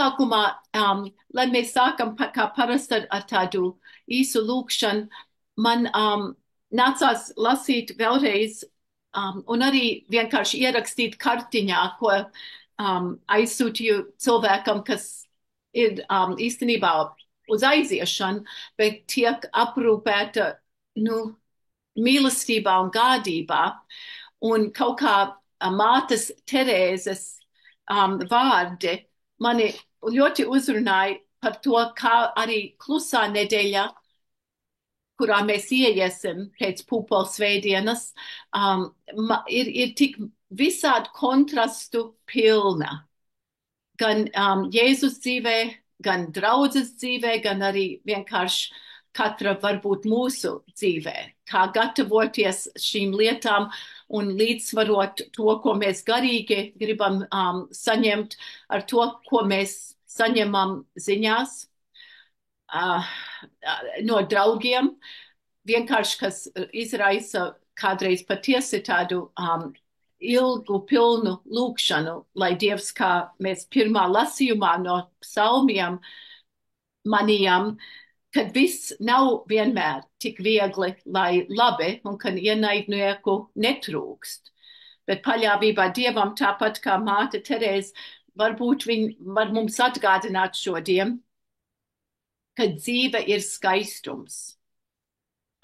sākumā, lai mēs sākam kā parasti ar tādu īsu lūkšanu, man nācās lasīt vēlreiz un arī vienkārši ierakstīt kartiņā, ko aizsūtīju cilvēkam, kas ir īstenībā uz aiziešanu, bet tiek aprūpēta, nu, mīlestībā un gādībā. Un kaut kā mātes Terēzes vārdi mani ļoti uzrunāja par to, kā arī klusā nedēļa, kurā mēs ieiesim pēc pūpola svētdienas, ir tik visādi kontrastu pilna. Gan Jēzus dzīvē, gan draudzes dzīvē, gan arī vienkārši katra varbūt mūsu dzīvē. Kā gatavoties šīm lietām un līdzsvarot to, ko mēs garīgi gribam saņemt, ar to, ko mēs saņemam ziņās no draugiem, vienkārši kas izraisa kādreiz patiesi tādu ilgu, pilnu lūkšanu, lai Dievs, kā mēs pirmā lasījumā no psalmiem manījām, kad viss nav vienmēr tik viegli, lai labi, un kad ienaidnieku netrūkst. Bet paļāvībā Dievam, tāpat kā māte Terēze, varbūt viņi var mums atgādināt šodien, ka dzīve ir skaistums.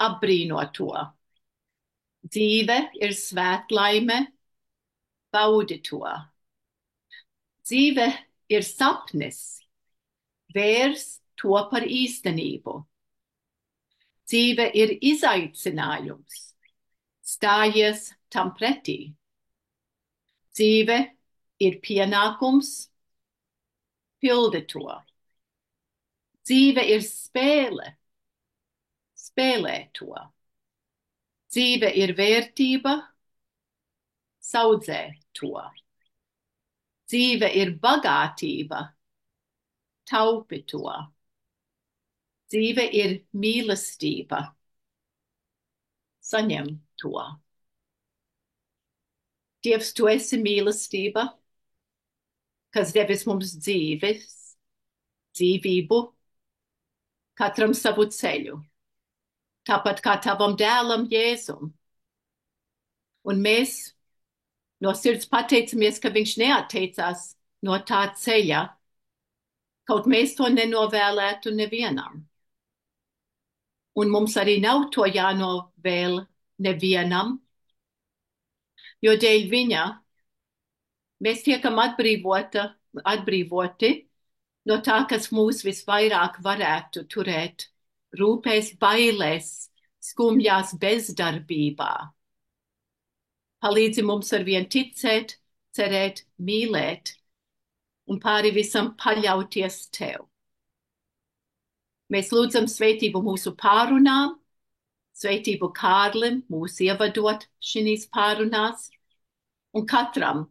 Apbrīno to. Dzīve ir svētlaime, baudi to. Dzīve ir sapnis, vērs to par īstenību. Dzīve ir izaicinājums, stājies tam pretī. Dzīve ir pienākums, pildi to. Dzīve ir spēle, spēlē to. Dzīve ir vērtība, saudzē to. Dzīve ir bagātība, taupi to. Dzīve ir mīlestība, saņem to. Dievs, tu esi mīlestība, kas devis mums dzīvību, katram savu ceļu, tāpat kā tavam dēlam Jēzum. Un mēs no sirds pateicamies, ka viņš neatteicās no tā ceļa, kaut mēs to nenovēlētu nevienam. Un mums arī nav to jānovēl nevienam, jo dēļ viņa mēs tiekam atbrīvoti no tā, kas mūs visvairāk varētu turēt rūpēs, bailēs, skumjās bezdarbībā. Palīdzi mums arvien ticēt, cerēt, mīlēt un pāri visam paļauties tev. Mēs lūdzam svētību mūsu pārunām, svētību Kārlim mūs ievadot šīs pārunās, un katram,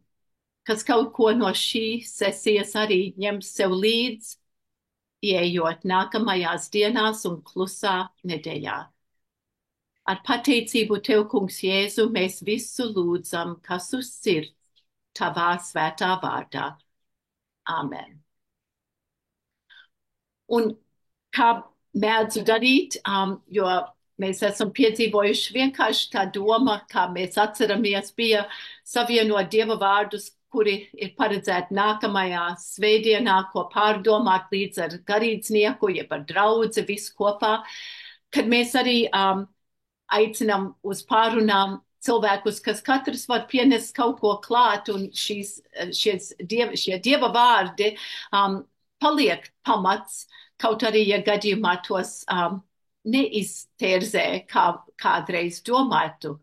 kas kaut ko no šīs sesijas arī ņems sev līdz, ieejot nākamajās dienās un klusā nedēļā. Ar pateicību tev, kungs Jēzu, mēs visu lūdzam, kas uz sirds tavā svētā vārdā. Amen. Un kā mēdzu darīt, jo mēs esam piedzīvojuši vienkārši tā doma, kā mēs atceramies, bija savienot Dieva vārdus, kuri ir paredzēti nākamajā svētdienā, ko pārdomāt līdz ar garīdznieku, jeb ar draudzi, visu kopā, kad mēs arī aicinām uz pārunām cilvēkus, kas katrs var pienest kaut ko klāt, un šie Dieva vārdi paliek pamats, kaut arī, ja gadījumā tos neiztērzē, kā kādreiz domātu.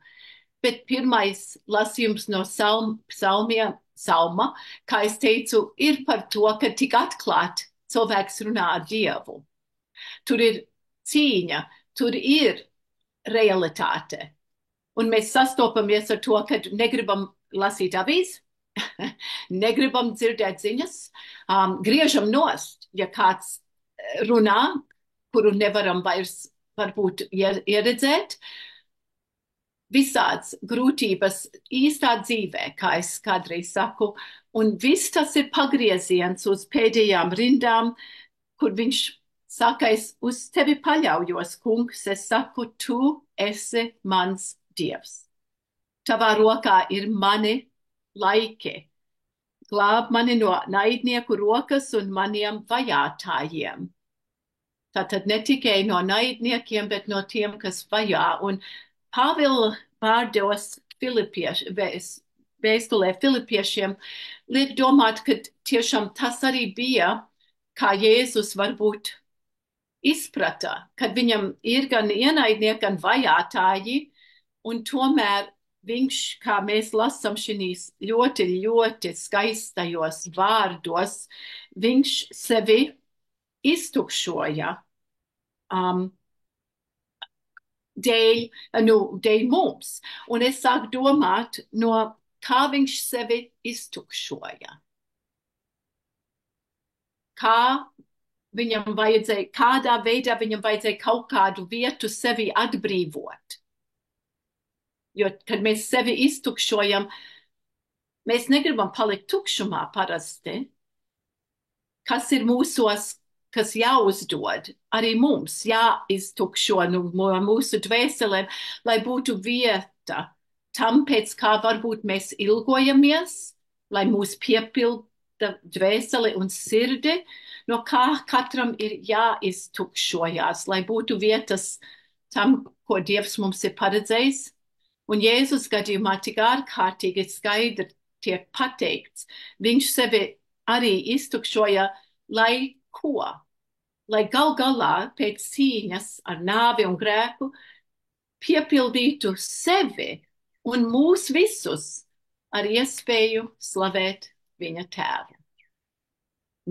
Bet pirmais lasījums no psalma, kā es teicu, ir par to, ka tik atklāt cilvēks runā ar Dievu. Tur ir cīņa, tur ir realitāte. Un mēs sastopamies ar to, ka negribam lasīt avīzi, negribam dzirdēt ziņas, griežam nost, ja kāds runā, kuru nevaram vairs varbūt ieredzēt. Visāds grūtības īstā dzīvē, kā es kādreiz saku, Un viss tas ir pagrieziens uz pēdējām rindām, kur viņš saka, es uz tevi paļaujos, kungs, es saku, tu esi mans dievs. Tavā rokā ir mani laiki. Glāb mani no naidnieku rokas un maniem vajātājiem. Tātad ne tikai no naidniekiem, bet no tiem, kas vajā. Un Pāvila vārdos vēstulē Filipiešiem liek domāt, ka tiešām tas arī bija, kā Jēzus varbūt izprata, kad viņam ir gan ienaidnieki, gan vajātāji, un tomēr viņš, kā mēs lasām šīs ļoti, ļoti skaistajos vārdos, viņš sevi iztukšoja dēļ mums. Un es sāku domāt, no kā viņš sevi iztukšoja. Kā viņam vajadzēja, kādā veidā viņam vajadzēja kaut kādu vietu sevi atbrīvot. Jo, kad mēs sevi iztukšojam, mēs negribam palikt tukšumā parasti. Kas ir mūsos, kas jāuzdod, arī mums jāiztukšo no mūsu dvēselēm, lai būtu vieta tam, pēc kā varbūt mēs ilgojamies, lai mūs piepilda dvēseli un sirdi, no kā katram ir jāiztukšojās, lai būtu vietas tam, ko Dievs mums ir paredzējis. Un Jēzus gadījumā tik ārkārtīgi skaidri tiek pateikts, viņš sevi arī iztukšoja, lai ko? Lai gal galā pēc cīņas ar nāvi un grēku piepildītu sevi un mūs visus ar iespēju slavēt viņa tēvu.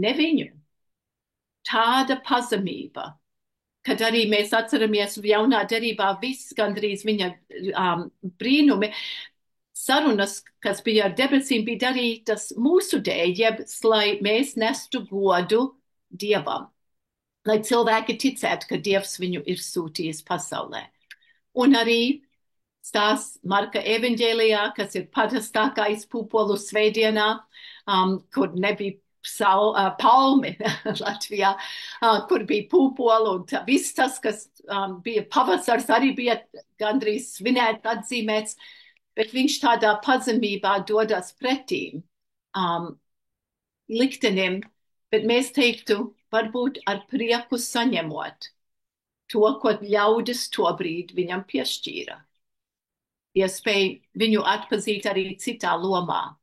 Ne viņu. Tāda pazemība, kad arī mēs atceramies jaunā derībā viss gandrīz viņa brīnumi, sarunas, kas bija ar debesīm, bija darītas mūsu dēļ, jeb lai mēs nestu godu Dievam, lai cilvēki ticētu, ka Dievs viņu ir sūtījis pasaulē. Un arī stāsts Marka evaņģēlijā, kas ir parastākais pūpolu svētdienā, kur nebija palmi Latvijā, kur bija pūpolu, un viss tas, kas bija pavasars, arī bija gandrīz svinēt, atzīmēts, bet viņš tādā pazemībā dodas pretīm liktenim, bet mēs teiktu, varbūt ar prieku saņemot to, ko ļaudis tobrīd viņam piešķīra. Iespēju viņu atpazīt arī citā lomā.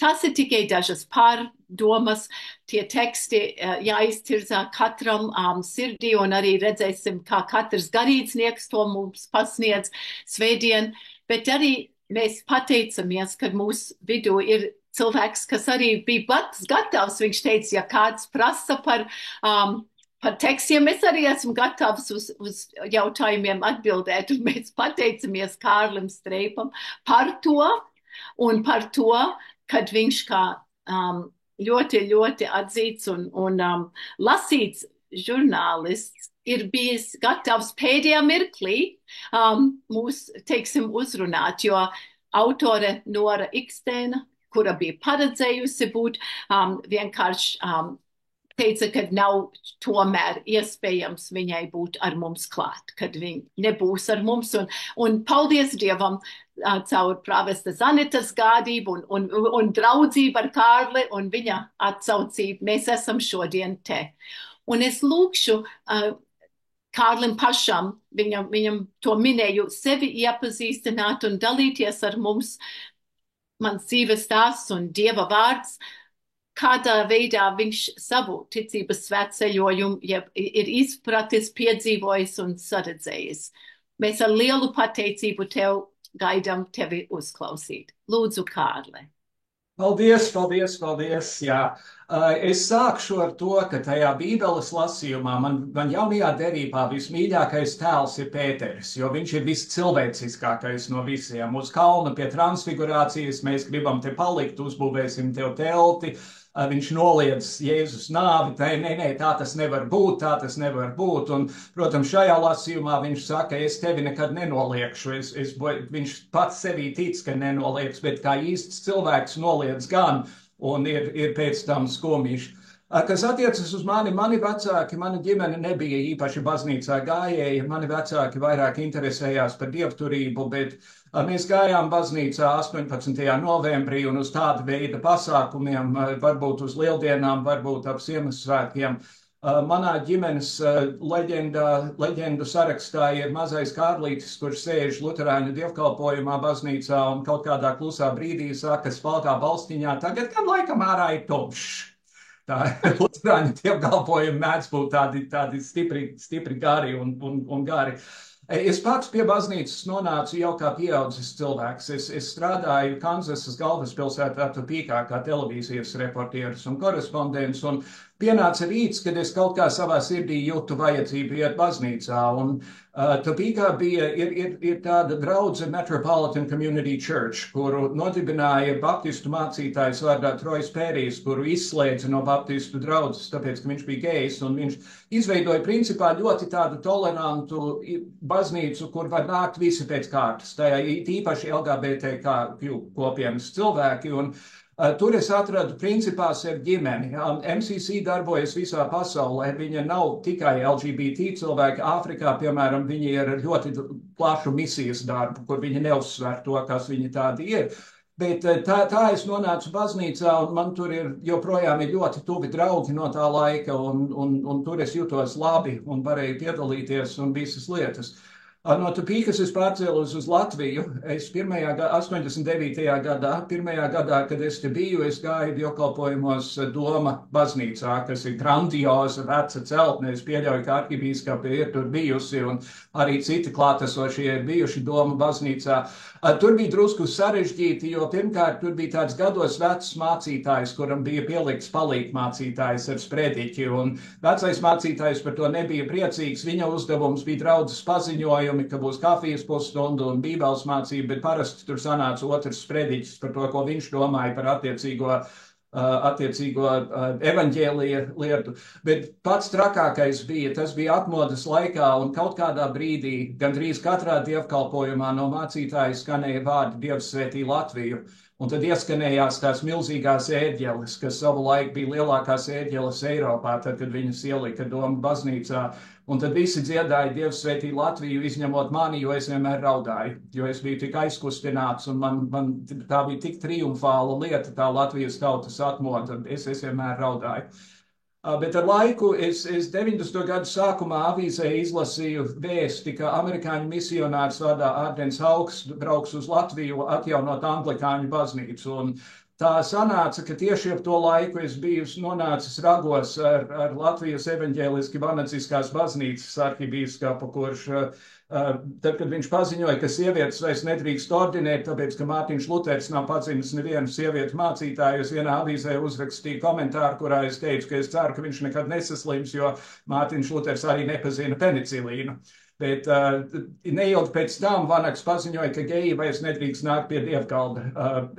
Tas ir tikai dažas pārdomas, tie teksti jāiztirzā katram sirdī, un arī redzēsim, kā katrs garīdznieks to mums pasniedz svētdien, bet arī mēs pateicamies, kad mūsu vidū ir cilvēks, kas arī bija pats gatavs. Viņš teica, ja kāds prasa par tekstiem, es arī esmu gatavs uz jautājumiem atbildēt, un mēs pateicamies Kārlim Streipam par to, un par to, kad viņš kā ļoti, ļoti atzīts un lasīts žurnālists ir bijis gatavs pēdējā mirklī mūs, teiksim, uzrunāt, jo autore Nora Ikstena, kura bija paredzējusi būt, vienkārši teica, ka nav tomēr iespējams viņai būt ar mums klāt, kad viņa nebūs ar mums. Un paldies Dievam caur prāvesta Zanitas gādību un draudzību ar Kārli un viņa atsaucību. Mēs esam šodien te. Un es lūkšu Kārlim pašam, viņam to minēju, sevi iepazīstināt un dalīties ar mums, mans dzīves stāsts un Dieva vārds, kādā veidā viņš savu ticības svētceļojumu ir izpratis, piedzīvojis un saredzējis. Mēs ar lielu pateicību tev gaidām tevi uzklausīt. Lūdzu, Kārli. Paldies, paldies, paldies. Jā. Es sākšu ar to, ka tajā Bībeles lasījumā man jaunajā derībā vismīļākais tēls ir Pēteris, jo viņš ir viscilvēciskākais no visiem. Uz kalna pie transfigurācijas mēs gribam te palikt, uzbūvēsim tev telti. Viņš noliedz Jēzus nāvi, nē, tā tas nevar būt, tā tas nevar būt. Un, protams, šajā lasījumā viņš saka, es tevi nekad nenoliekšu. Viņš pats sevī tic, ka nenolieks, bet kā īsts cilvēks noliedz gan. un ir pēc tam skumjiši. Kas attiecas uz mani vecāki, mana ģimene nebija īpaši baznīcā gājēji, mani vecāki vairāk interesējās par dievturību, bet mēs gājām baznīcā 18. novembrī un uz tāda veida pasākumiem, varbūt uz lieldienām, varbūt ap Ziemassvētkiem. Manā ģimenes leģendu sarakstā ir mazais Kārlītis, kurš sēž luterāņu dievkalpojumā baznīcā un kaut kādā klusā brīdī saka spaltā balstiņā, tagad gan laikam ārā ir tumšs. Tā luterāņu dievkalpojumi mēdz būt tādi stipri gari un gari. Es pats pie baznīcas nonācu jau kā pieaudzis cilvēks. Es strādāju Kanzasas galvaspilsētā Topekā kā televīzijas reportieris un korespondents, un pienāca rīts, kad es kaut kā savā sirdī jūtu vajadzību iet baznīcā, un Topekā ir tāda draudze Metropolitan Community Church, kuru nodibināja baptistu mācītājs vārdā Trojs Pērijs, kuru izslēdza no baptistu draudzes, tāpēc, ka viņš bija gejs, un viņš izveidoja principā ļoti tādu tolerantu baznīcu, kur var nākt visi pēc kārtas, tajā īpaši LGBTQ kopienas cilvēki, un tur es atradu principā sev ģimeni. MCC darbojas visā pasaulē. Viņa nav tikai LGBT cilvēki. Āfrikā, piemēram, viņi ir ar ļoti plašu misijas darbu, kur viņi neuzsver to, kas viņi tādi ir. Bet tā es nonācu baznīcā, un man tur joprojām ir ļoti tuvi draugi no tā laika, un tur es jutos labi un varēju piedalīties un visas lietas. No Topēkas es pārcēlos uz Latviju. Es 89. gadā, kad es te biju, es gāju dievkalpojumos Doma baznīcā, kas ir grandioza veca celtne. Es pieļauju, ka arhibīskapi ir tur bijusi, un arī citi klātesošie ir bijuši Doma baznīcā. Tur bija drusku sarežģīti, jo pirmkārt tur bija tāds gados vecs mācītājs, kuram bija pielikts palīgmācītājs ar sprediķi, un vecais mācītājs par to nebija priecīgs. Viņa uzdevums bija draudzes paziņojumi, ka būs kafijas pusstundu un bībeles mācība, bet parasti tur sanāca otrs sprediķis par to, ko viņš domāja par attiecīgo evaņģēlija lietu. Bet pats trakākais tas bija atmodas laikā, un kaut kādā brīdī, gandrīz katrā dievkalpojumā no mācītāja skanēja vārdi Dievs svētī Latviju. Un tad ieskanējās tās milzīgās ērģeles, kas savu laiku bija lielākās ērģeles Eiropā, tad, kad viņas ielika Doma baznīcā. Un tad visi dziedāja Dievs svētī Latviju, izņemot mani, jo es vienmēr raudāju, jo es biju tik aizkustināts, un man tā bija tik triumfāla lieta, tā Latvijas tautas atmoda, es vienmēr raudāju. Bet ar laiku es 90. gadu sākumā avīzē izlasīju vēsti, ka amerikāņu misionārs vārdā Ārdens Hauks brauks uz Latviju atjaunot anglikāņu baznīcu. Un tā sanāca, ka tieši ap to laiku es biju nonācis ragos ar Latvijas evaņģēliski vanaciskās baznīcas arhibīskapu, kurš, tad, kad viņš paziņoja, ka sievietes vairs nedrīkst ordinēt, tāpēc, ka Mārtiņš Luters nav padzimis nevienu sievietu mācītāju, es vienā avīzē uzrakstīju komentāru, kurā es teicu, ka es ceru, ka viņš nekad nesaslims, jo Mārtiņš Luters arī nepazina penicilīnu. Bet neilgi pēc tam Vanaks paziņoja, ka geji vairs nedrīkst nākt pie dievkalda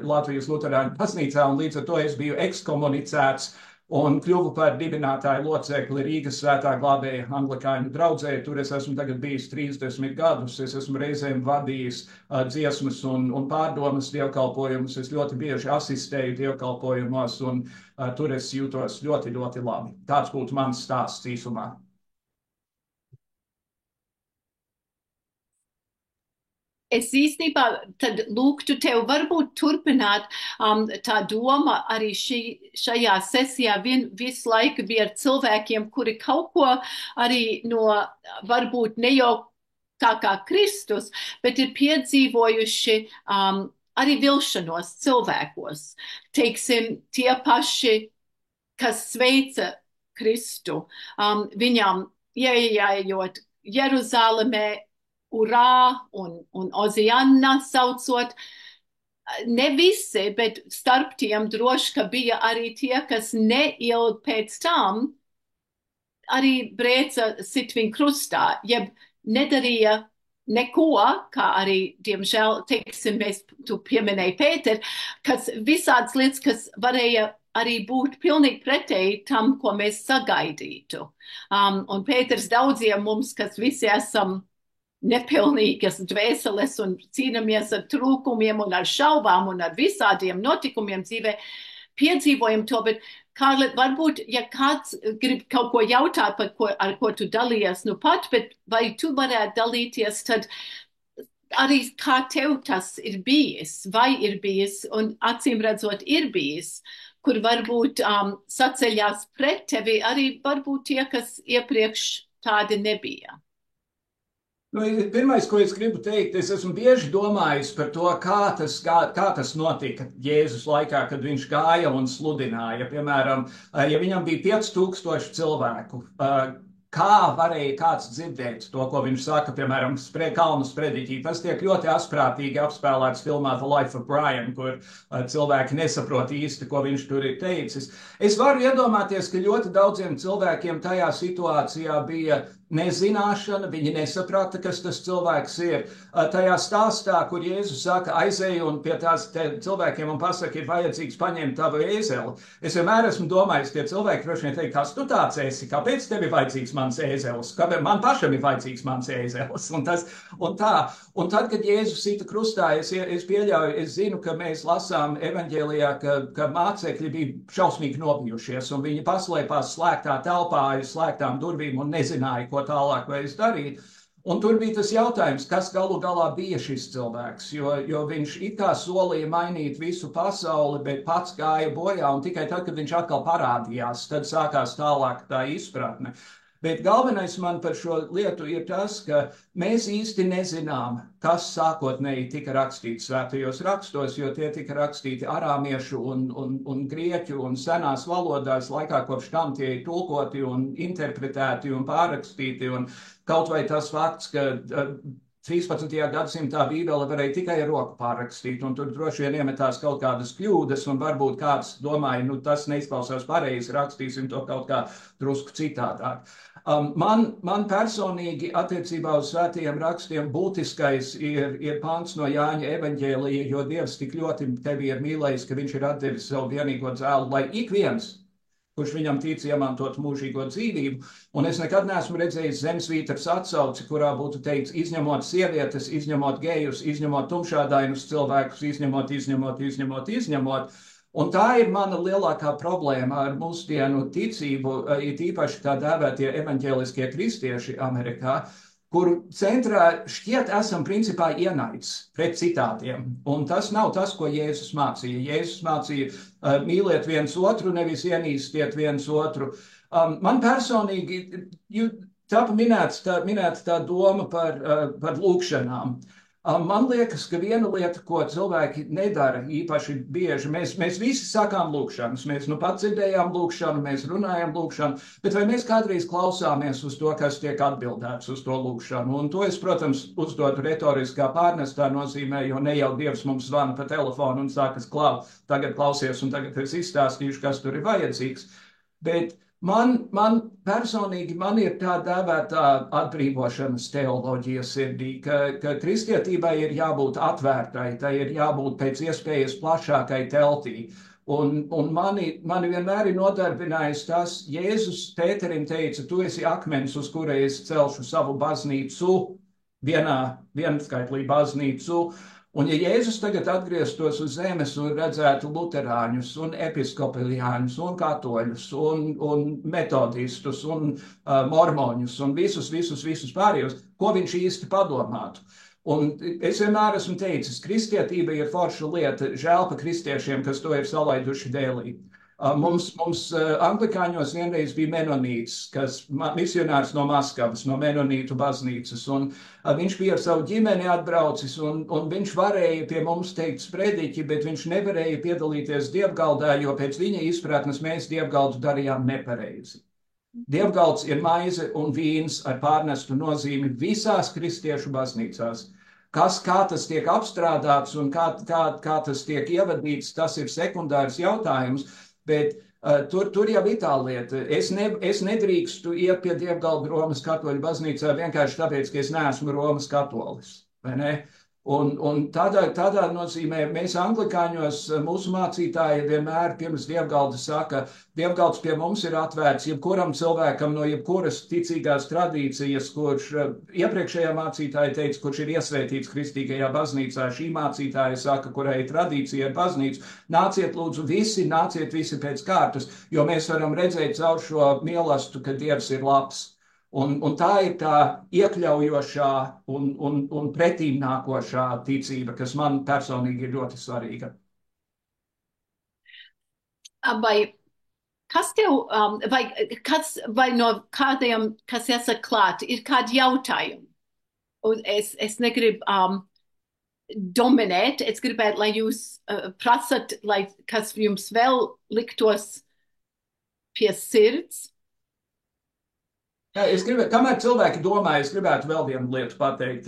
Latvijas luterāņu baznīcā, un līdz ar to es biju ekskomunicēts un kļuvu par dibinātāju locekli Rīgas svētā glābēja anglikāņu draudzē. Tur es esmu tagad bijis 30 gadus. Es esmu reizēm vadījis dziesmas un pārdomas dievkalpojumus. Es ļoti bieži asistēju dievkalpojumos, un tur es jūtos ļoti, ļoti labi. Tāds būtu mans stāsts īsumā. Es īstenībā tad lūgtu tev varbūt turpināt tā doma arī šajā sesijā visu laiku bija ar cilvēkiem, kuri kaut ko arī no varbūt ne jau tā kā Kristus, bet ir piedzīvojuši arī vilšanos cilvēkos. Teiksim, tie paši, kas sveica Kristu, viņam ieejot Jeruzalemē, urā un ozianna saucot. Ne visi, bet starp tiem droši, ka bija arī tie, kas neilgi pēc tam arī brēca sit viņu krustā, jeb nedarīja neko, kā arī, diemžēl, teiksim, tu pieminēji Pēter, kas visādas lietas, kas varēja arī būt pilnīgi pretēji tam, ko mēs sagaidītu. Un Pēters daudziem mums, kas visi esam nepilnīgas dvēseles un cīnāmies ar trūkumiem un ar šaubām un ar visādiem notikumiem dzīvē, piedzīvojam to, bet Kārli, varbūt, ja kāds grib kaut ko jautāt, ar ko tu dalījies nu pat, bet vai tu varētu dalīties, tad arī kā tev tas ir bijis, vai ir bijis, un acīm redzot ir bijis, kur varbūt saceļās pret tevi, arī varbūt tie, kas iepriekš tādi nebija. Nu, pirmais, ko es gribu teikt, es esmu bieži domājis par to, kā tas notika Jēzus laikā, kad viņš gāja un sludināja. Piemēram, ja viņam bija 5000 cilvēku, kā varēja kāds dzirdēt to, ko viņš saka, piemēram, kalnu sprediķī. Tas tiek ļoti asprātīgi apspēlēts filmā The Life of Brian, kur cilvēki nesaprot īsti, ko viņš tur ir teicis. Es varu iedomāties, ka ļoti daudziem cilvēkiem tajā situācijā bija nezināšana, viņi nesaprata, kas tas cilvēks ir. Tajā stāstā, kur Jēzus saka, aizēju un pie tās cilvēkiem un pasaka, ir vajadzīgs paņemt tavu ēzeli. Es vienmēr esmu domājis, tie cilvēki droši vien teikt, kas tu tāds esi, kāpēc tev ir vajadzīgs mans ēzelis, kāpēc man pašam ir vajadzīgs mans ēzelis. Un tad, kad Jēzus sita krustā, es pieļauju, es zinu, ka mēs lasām evaņģēlijā, ka mācekļi bija šausmīgi nobijušies, un viņi paslēpās slēgtā telpā aiz slēgtām durvīm un nezināja, ko tālāk vajag darīt. Un tur bija tas jautājums, kas galu galā bija šis cilvēks, jo viņš it kā solīja mainīt visu pasauli, bet pats gāja bojā, un tikai tad, kad viņš atkal parādījās, tad sākās tālāk tā izpratne. Bet galvenais man par šo lietu ir tas, ka mēs īsti nezinām, kas sākotnēji tika rakstīts svētajos rakstos, jo tie tika rakstīti arāmiešu un grieķu un senās valodās laikā, kopš tam tie ir tulkoti un interpretēti un pārrakstīti. Un kaut vai tas fakts, ka 13. gadsimtā Bībele varēja tikai ar roku pārrakstīt, un tur droši vien iemetās kaut kādas kļūdas, un varbūt kāds domāja, nu tas neizklausās pareizi, rakstīsim to kaut kā drusku citādāk. Man personīgi attiecībā uz svētajiem rakstiem būtiskais ir pants no Jāņa evaņģēlija, jo Dievs tik ļoti tevi ir mīlējis, ka viņš ir atdevis savu vienīgo dēlu, lai ik viens, kurš viņam tic, iemantot mūžīgo dzīvību. Un es nekad neesmu redzējis zemesvītras atsauci, kurā būtu teikts, izņemot sievietes, izņemot gejus, izņemot tumšādainus cilvēkus, izņemot. Un tā ir mana lielākā problēma ar mūsdienu ticību, it īpaši tā dēvētie evaņģēliskie kristieši Amerikā, kuru centrā šķiet esam principā ienaids pret citādiem. Un tas nav tas, ko Jēzus mācīja. Jēzus mācīja mīliet viens otru, nevis ienīstiet viens otru. Man personīgi tāpa minēta tā doma par lūkšanām. Man liekas, ka viena lieta, ko cilvēki nedara īpaši bieži, mēs visi sakām lūkšanas, mēs nu pat dzirdējām lūkšanu, mēs runājam lūkšanu, bet vai mēs kādreiz klausāmies uz to, kas tiek atbildēts uz to lūkšanu? Un to es, protams, uzdotu retoriskā pārnestā nozīmē, jo ne jau Dievs mums zvana pa telefonu un sākas tagad klausies un tagad es izstāstīšu, kas tur ir vajadzīgs. Bet man personīgi ir tā dēvētā atbrīvošanas teoloģija sirdī, ka kristietībai ir jābūt atvērtai, tai ir jābūt pēc iespējas plašākai teltī. Un mani vienmēr ir nodarbinājis tas, Jēzus Pēterim teica, tu esi akmens, uz kura es celšu savu baznīcu, vienskaitlī baznīcu. Un ja Jēzus tagad atgrieztos uz zemes un redzētu luterāņus un episkopiliāņus un katoļus un metodistus un mormoņus un visus pārējos, ko viņš īsti padomātu? Un es vienmēr esmu teicis, kristietība ir forša lieta, žēl pa kristiešiem, kas to ir salaiduši dēlī. Mums anglikāņos vienreiz bija menonīts, kas misionārs no Maskavas, no menonītu baznīcas, un viņš bija ar savu ģimeni atbraucis, un viņš varēja pie mums teikt sprediķi, bet viņš nevarēja piedalīties dievgaldā, jo pēc viņa izpratnes mēs dievgaldu darījām nepareizi. Dievgalds ir maize un vīns ar pārnestu nozīmi visās kristiešu baznīcās. Kā tas tiek apstrādāts un kā tas tiek ievadīts, tas ir sekundārs jautājums. Bet tur jau ir tā lieta. Es nedrīkstu iet pie dievgalda Romas katoļu baznīcā vienkārši tāpēc, ka es neesmu Romas katolis. Vai ne? Un tādā nozīmē mēs anglikāņos mūsu mācītāji vienmēr pirms dievgalda saka, dievgalds pie mums ir atvērts jebkuram cilvēkam no jebkuras ticīgās tradīcijas, kurš iepriekšējā mācītāja teica, kurš ir iesvētīts kristīgajā baznīcā. Šī mācītāja saka, kurai ir tradīcija ar baznīcu, nāciet visi pēc kārtas, jo mēs varam redzēt caur šo mīlestību, ka Dievs ir labs. Un tā ir tā iekļaujošā un pretīm nākošā ticība, kas man personīgi ir ļoti svarīga. Vai kas tev, vai no kādiem, kas esat klāt, ir kādi jautājumi? Un es negribu dominēt, es gribētu, lai jūs prasat, kas jums vēl liktos pie sirds. Jā, kamēr cilvēki domā, es gribētu vēl vienu lietu pateikt.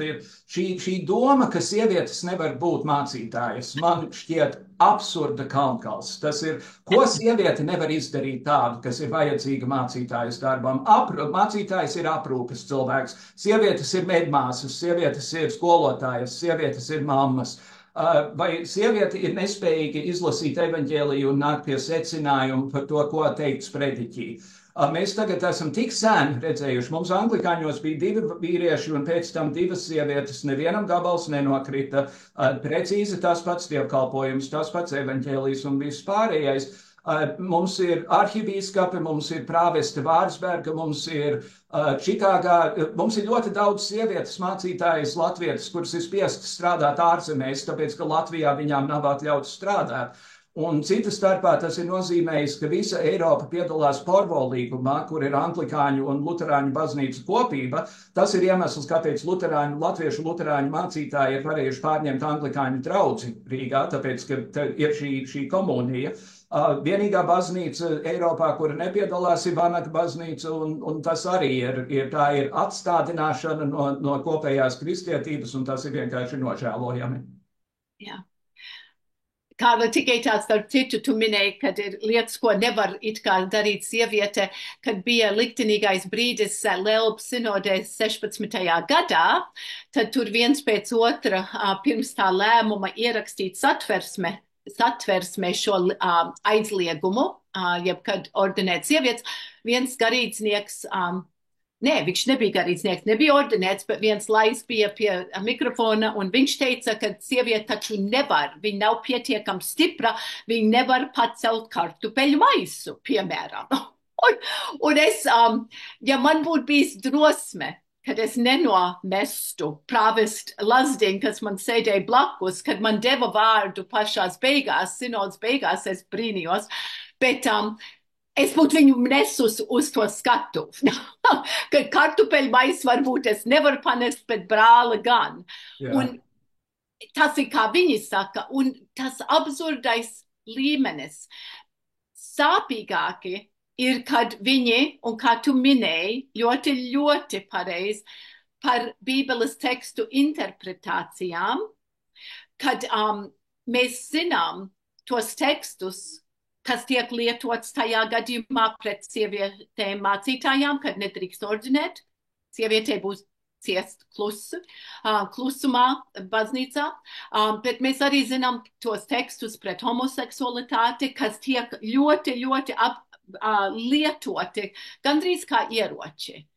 Šī doma, ka sievietes nevar būt mācītājas, man šķiet absurda kalnkals. Tas ir, ko sieviete nevar izdarīt tādu, kas ir vajadzīga mācītājas darbam. Mācītājs ir aprūpes cilvēks, sievietes ir medmāsas, sievietes ir skolotājas, sievietes ir mammas. Vai sieviete ir nespējīga izlasīt evaņģēliju un nākt pie secinājumu par to, ko teikt sprediķī. Mēs tagad esam tik sen redzējuši, mums anglikāņos bija 2 vīrieši un pēc tam 2 sievietes, nevienam gabals nenokrita, precīzi tas pats dievkalpojums, tas pats evaņģēlijs un viss pārējais. Mums ir arhibīskapi, mums ir prāveste Vārsberga, mums ir Čikāgā, mums ir ļoti daudz sievietes mācītājas latvietas, kuras ir spiestas strādāt ārzemēs, tāpēc, ka Latvijā viņām nav atļauts strādāt. Un cita starpā tas ir nozīmējis, ka visa Eiropa piedalās Porvo līgumā, kur ir anglikāņu un luterāņu baznīcu kopība. Tas ir iemesls, kāpēc latviešu luterāņu mācītāji ir varējuši pārņemt anglikāņu draudzi Rīgā, tāpēc, ka ir šī komunija. Vienīgā baznīca Eiropā, kura nepiedalās, ir Vanaka baznīca, un tas arī ir atstādināšana no kopējās kristietības, un tas ir vienkārši nožēlojami. Jā. Kārli, tikai tāds starp citu, tu minēji, kad ir lietas, ko nevar it kā darīt sieviete, kad bija liktenīgais brīdis Lelbu sinodē 16. gadā, tad tur viens pēc otra pirms tā lēmuma ierakstīt satversmē šo aizliegumu, jebkad ordinēt sievietes, viens garīdznieks, viņš nebija garīdznieks, nebija ordinēts, bet viens lais bija pie mikrofona, un viņš teica, ka sieviete taču nevar, viņa nav pietiekami stipra, viņa nevar pacelt kartupeļu maisu, piemēram. Un es, ja man būtu bijis drosme, kad es nenomestu prāvest Lazdiņu, kas man sēdēja blakus, kad man deva vārdu pašās beigās, sinodas beigās, es brīnījos, bet es būtu viņu nesus uz to skatu. Ka kartupeļu maisu varbūt es nevaru panest, bet brāli gan. Jā. Un tas ir, kā viņi saka, un tas absurdais līmenis. Sāpīgāki ir, kad viņi, un kā tu minēji, ļoti, ļoti pareizi par Bībeles tekstu interpretācijām, kad mēs zinām tos tekstus, kas tiek lietots tajā gadījumā pret sievietēm mācītājām, kad nedrīkst ordinēt. Sievietē būs ciest klusumā baznīcā, bet mēs arī zinām tos tekstus pret homoseksualitāti, kas tiek ļoti, ļoti lietoti, gandrīz kā ieroči.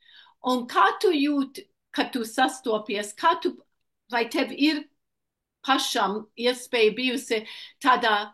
Un kā tu jūti, kad tu sastopies, vai tev ir pašam iespēja bijusi tādā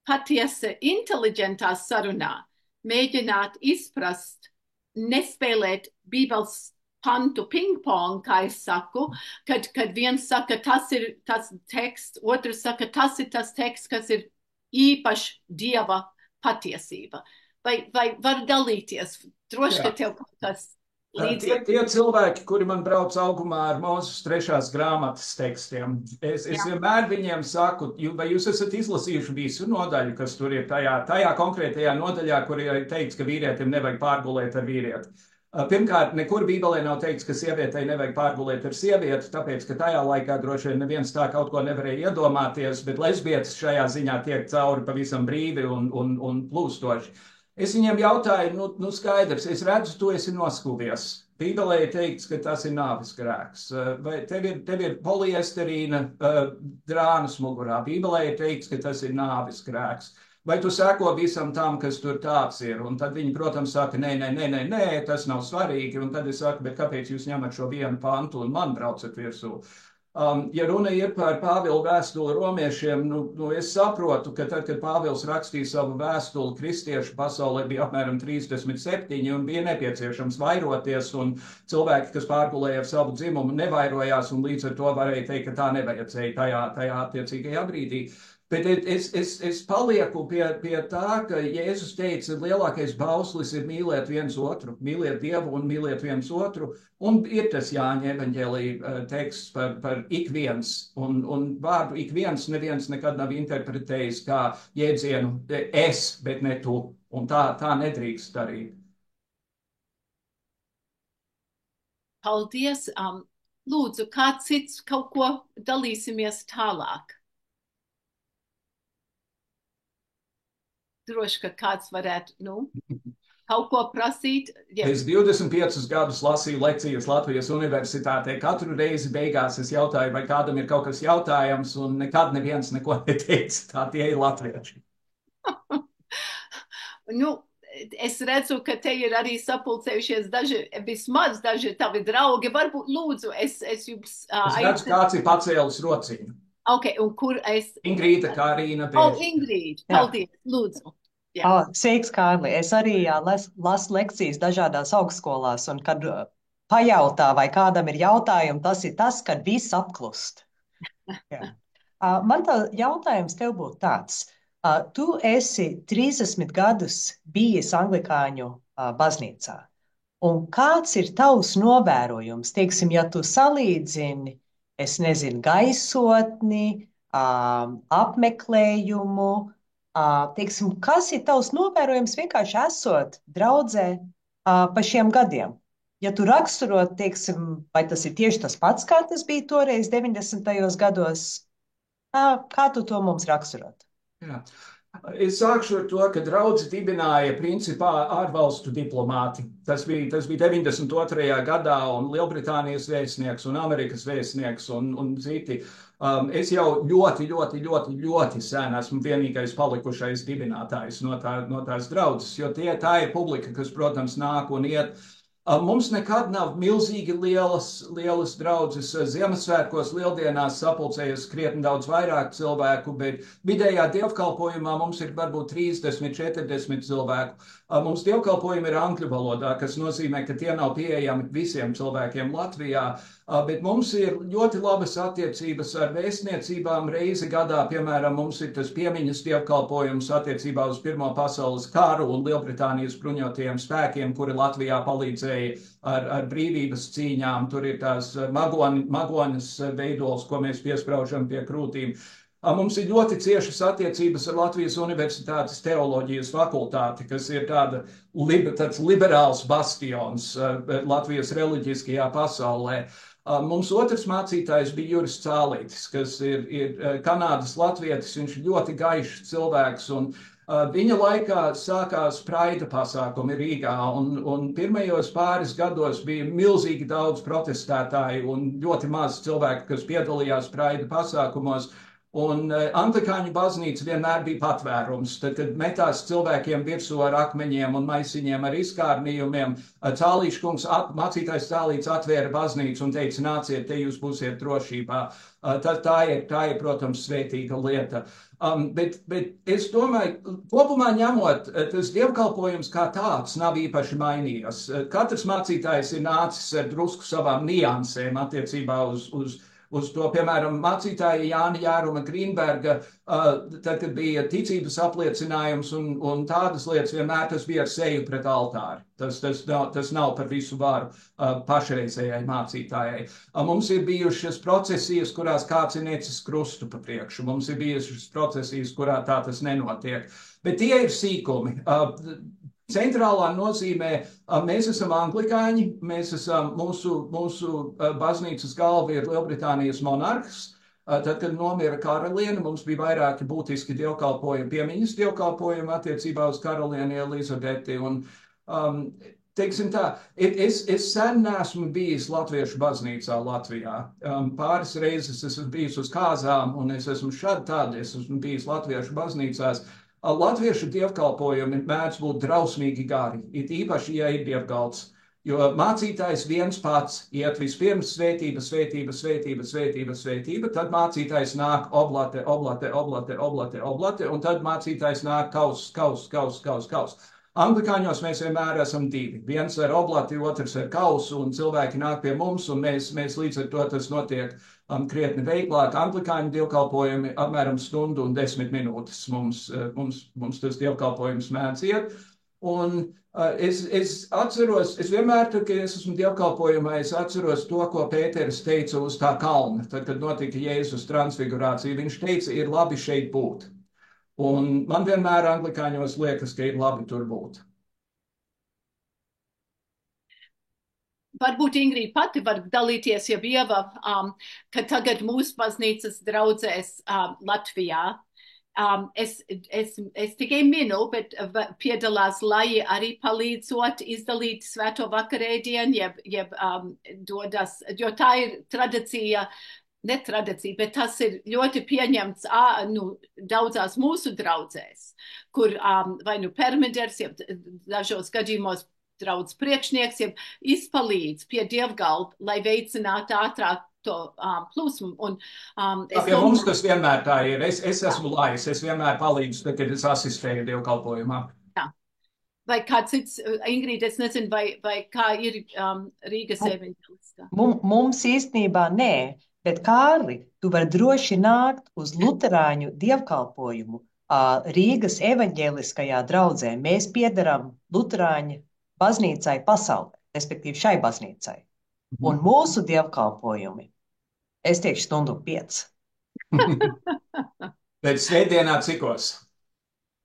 patiesi inteliģentā sarunā, mēģināt izprast, nespēlēt Bībeles pantu ping-pong, kā es saku, kad viens saka, tas ir tas teksts, otrs saka, tas ir tas teksts, kas ir īpaši Dieva patiesība. Vai var dalīties? Droši, ka tev kaut kas līdzīgi. Tie cilvēki, kuri man brauc augumā ar Mūzes 3. grāmatas tekstiem, es vienmēr viņiem saku, vai jūs esat izlasījuši visu nodaļu, kas tur ir tajā konkrētajā nodaļā, kur ir teikts, ka vīrietim nevajag pārgulēt ar vīrieti. Pirmkārt, nekur Bībelē nav teikts, ka sievietei nevajag pārgulēt ar sievieti, tāpēc, ka tajā laikā droši vien neviens tā kaut ko nevarēja iedomāties, bet lesbietes šajā ziņā tiek cauri pavisam brīvi un plūstoši. Es viņiem jautāju, skaidrs, es redzu, tu esi noskuvies. Bībelē ir teikts, ka tas ir nāves grēks. Vai tev ir poliesterīna drānas mugurā? Bībelē ir teikts, ka tas ir nāves grēks. Vai tu seko visam tam, kas tur tāds ir? Un tad viņi, protams, saka, nē, tas nav svarīgi. Un tad es saku, bet kāpēc jūs ņemat šo vienu pantu un man braucat virsū? Ja runa ir par Pāvila vēstuli romiešiem, es saprotu, ka tad, kad Pāvils rakstīja savu vēstuli, kristiešu pasaulē bija apmēram 37 un bija nepieciešams vairoties, un cilvēki, kas pārgulēja ar savu dzimumu, nevairojās, un līdz ar to varēja teikt, ka tā nevajadzēja tajā attiecīgajā brīdī. Bet es palieku pie tā, ka Jēzus teica, lielākais bauslis ir mīlēt viens otru, mīlēt Dievu un mīlēt viens otru. Un ir tas Jāņa evaņģēlija teksts par ik viens. Un vārdu ik viens neviens nekad nav interpretējis kā jēdzienu es, bet ne tu. Un tā nedrīkst darīt. Paldies. Lūdzu, kāds cits kaut ko dalīsimies tālāk? Droši, ka kāds varētu, kaut ko prasīt. Ja. Es 25 gadus lasīju lekcijas Latvijas universitātē. Katru reizi beigās es jautāju, vai kādam ir kaut kas jautājams, un nekad neviens neko neteica. Tā tie ir latvieši. Es redzu, ka te ir arī sapulcējušies vismaz daži tavi draugi. Varbūt lūdzu, es jums... Es redzu, kāds ir pacēlis rociņu. Okay, un kur es... Ingrīda, Kārīna. Ingrīda, paldies, lūdzu. Sveiks, Kārli. Es arī lasu lekcijas dažādās augstskolās, un kad pajautā, vai kādam ir jautājumi, tas ir tas, kad viss apklust. Man tā jautājums tev būtu tāds. Tu esi 30 gadus bijis anglikāņu baznīcā. Un kāds ir tavs novērojums? Teiksim, ja tu salīdzini, es nezinu, gaisotni, apmeklējumu, teiksim, kas ir tavs novērojums vienkārši esot draudzē pa šiem gadiem? Ja tu raksturot, teiksim, vai tas ir tieši tas pats, kā tas bija toreiz 90. gados, kā tu to mums raksturot? Jā. Es sākšu ar to, ka draudzi dibināja principā ārvalstu diplomāti. Tas bija 92. gadā, un Lielbritānijas vēstnieks un Amerikas vēstnieks un citi. Es jau ļoti sen esmu vienīgais palikušais dibinātājs no tās draudzes, jo tā ir publika, kas, protams, nāk un iet. Mums nekad nav milzīgi lielas draudzes. Ziemassvētkos, lieldienās sapulcējas krietni daudz vairāk cilvēku, bet vidējā dievkalpojumā mums ir varbūt 30–40 cilvēku. Mums dievkalpojumi ir angļu valodā, kas nozīmē, ka tie nav pieejami visiem cilvēkiem Latvijā, bet mums ir ļoti labas attiecības ar vēstniecībām. Reizi gadā, piemēram, mums ir tas piemiņas dievkalpojums attiecībā uz Pirmo pasaules karu un Lielbritānijas bruņotajiem spēkiem, kuri Latvijā palīdzēja ar brīvības cīņām. Tur ir tās magoņas veidols, ko mēs piespraužam pie krūtīm. Mums ir ļoti ciešas attiecības ar Latvijas Universitātes teoloģijas fakultāti, kas ir tāds liberāls bastions Latvijas reliģiskajā pasaulē. Mums otrs mācītājs bija Juris Cālītis, kas ir Kanādas latvietis. Viņš ir ļoti gaišs cilvēks, un viņa laikā sākās Praida pasākumi Rīgā, un pirmajos pāris gados bija milzīgi daudz protestētāju un ļoti maz cilvēku, kas piedalījās Praida pasākumos. Un anglikāņu baznīca vienmēr bija patvērums. Tad, kad metās cilvēkiem virsū ar akmeņiem un maisiņiem ar izkārnījumiem, mācītājs Cālīts atvēra baznīcu un teica, nāciet, te jūs būsiet drošībā. Tā ir, protams, svētīga lieta. Bet es domāju, kopumā ņemot, tas dievkalpojums kā tāds nav īpaši mainījies. Katrs mācītājs ir nācis ar drusku savām niansēm attiecībā uz to, piemēram, mācītāja Jāna Jāruma Grīnberga, tad, kad bija ticības apliecinājums un tādas lietas, vienmēr tas bija ar seju pret altāri. Tas nav par visu varu pašreizējai mācītājai. Mums ir bijušas procesijas, kurās kāds ir necis krustu pa priekšu. Mums ir bijušas procesijas, kurā tā tas nenotiek. Bet tie ir sīkumi. Centrālā nozīmē mēs esam anglikāņi, mūsu baznīcas galva ir Lielbritānijas monarhs, Tad, kad nomira karaliene, mums bija vairāki būtiski dievkalpojumi, piemiņas dievkalpojumi attiecībā uz karalieni Elizabeti. Teiksim tā, es sen neesmu bijis Latviešu baznīcā Latvijā. Pāris reizes esmu bijis uz kāzām, un es esmu es esmu bijis Latviešu baznīcās. Latviešu dievkalpojumi mēdz būt drausmīgi gari, it īpaši, ja ir dievgalds. Jo mācītājs viens pats iet vispirms svētība, svētība, svētība, svētība, svētība, tad mācītājs nāk oblate, oblate, oblate, oblate, oblate, un tad mācītājs nāk kaus, kaus, kaus, kaus, kaus. Anglikāņos mēs vienmēr esam divi. Viens ar oblati, otrs ar kausu, un cilvēki nāk pie mums, un mēs līdz ar to tas notiek krietni veiklāk. Anglikāņu dievkalpojumi apmēram 1:10 minūtes mums tas dievkalpojums mēdz iet. Un es atceros, es vienmēr, kad es esmu dievkalpojumā, es atceros to, ko Pēteris teica uz tā kalna, tad, kad notika Jēzus transfigurācija. Viņš teica, ir labi šeit būt. Un man vienmēr anglikāņos liekas, ka ir labi tur būt. Varbūt Ingrīda pati var dalīties, ja Ieva, ka tagad mūsu baznīcas draudzēs Latvijā. Es tikai minu, bet piedalās, lai arī palīdzot izdalīt svēto vakarēdienu, jeb dodas, jo tā ir tradīcija, ne tradīcija, bet tas ir ļoti pieņemts daudzās mūsu draudzēs, kur vai nu permiders, jeb dažos gadījumos draudz priekšnieks, jeb izpalīdz pie dievgalda, lai veicinātu ātrāk to plūsmu. Pie mums tas vienmēr tā ir. Es esmu lais, es vienmēr palīdzu, tad, kad es asistēju dievkalpojumā. Vai kāds cits, Ingrīda, es nezinu, vai kā ir Rīgas evaņģeliskā? Mums īstenībā nē. Bet, Kārli, tu vari droši nākt uz luterāņu dievkalpojumu Rīgas evaņģēliskajā draudzē. Mēs piedaram luterāņu baznīcai pasaulē, respektīvi šai baznīcai. Un mūsu dievkalpojumi, es teikšu 1:05. Bet svētdienā cikos?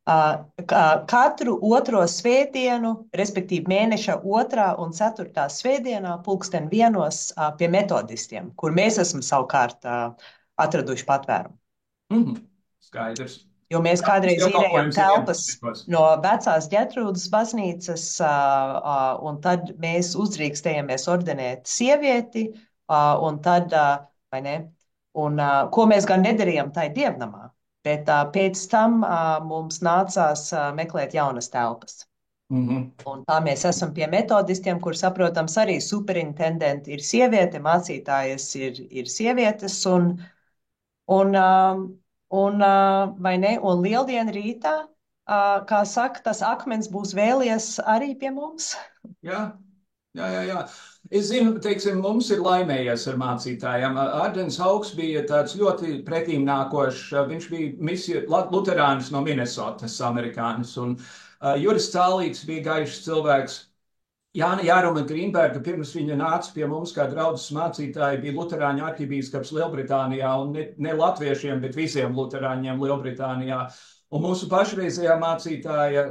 Katru otro svētdienu, respektīvi mēneša 2. un 4. svētdienā, 1:00 pie metodistiem, kur mēs esam savukārt atraduši patvērumu. Skaidrs. Jo mēs kādreiz īrējām telpas no vecās Ģertrūdas baznīcas, un tad mēs uzdrīkstējamies ordinēt sievieti, un tad, vai ne, un ko mēs gan nedarījām tai dievnamā. Bet pēc tam mums nācās meklēt jaunas telpas. Un tā mēs esam pie metodistiem, kur, saprotams, arī superintendenti ir sieviete, mācītājas ir sievietes, vai ne, un lieldienu rītā, kā saka, tas akmens būs vēlies arī pie mums. Jā. Es zinu, teiksim, mums ir laimējies ar mācītājiem. Ardens Hauks bija tāds ļoti pretīmnākošs, viņš bija luterānis no Minnesotas, amerikānis, un Juris Cālīts bija gaišs cilvēks. Jāna Jāruma Grīnberga, pirms viņa nāca pie mums kā draudzes mācītāja, bija luterāņu arhibīskaps Lielbritānijā, un ne latviešiem, bet visiem luterāņiem Lielbritānijā. Un mūsu pašreizējā mācītāja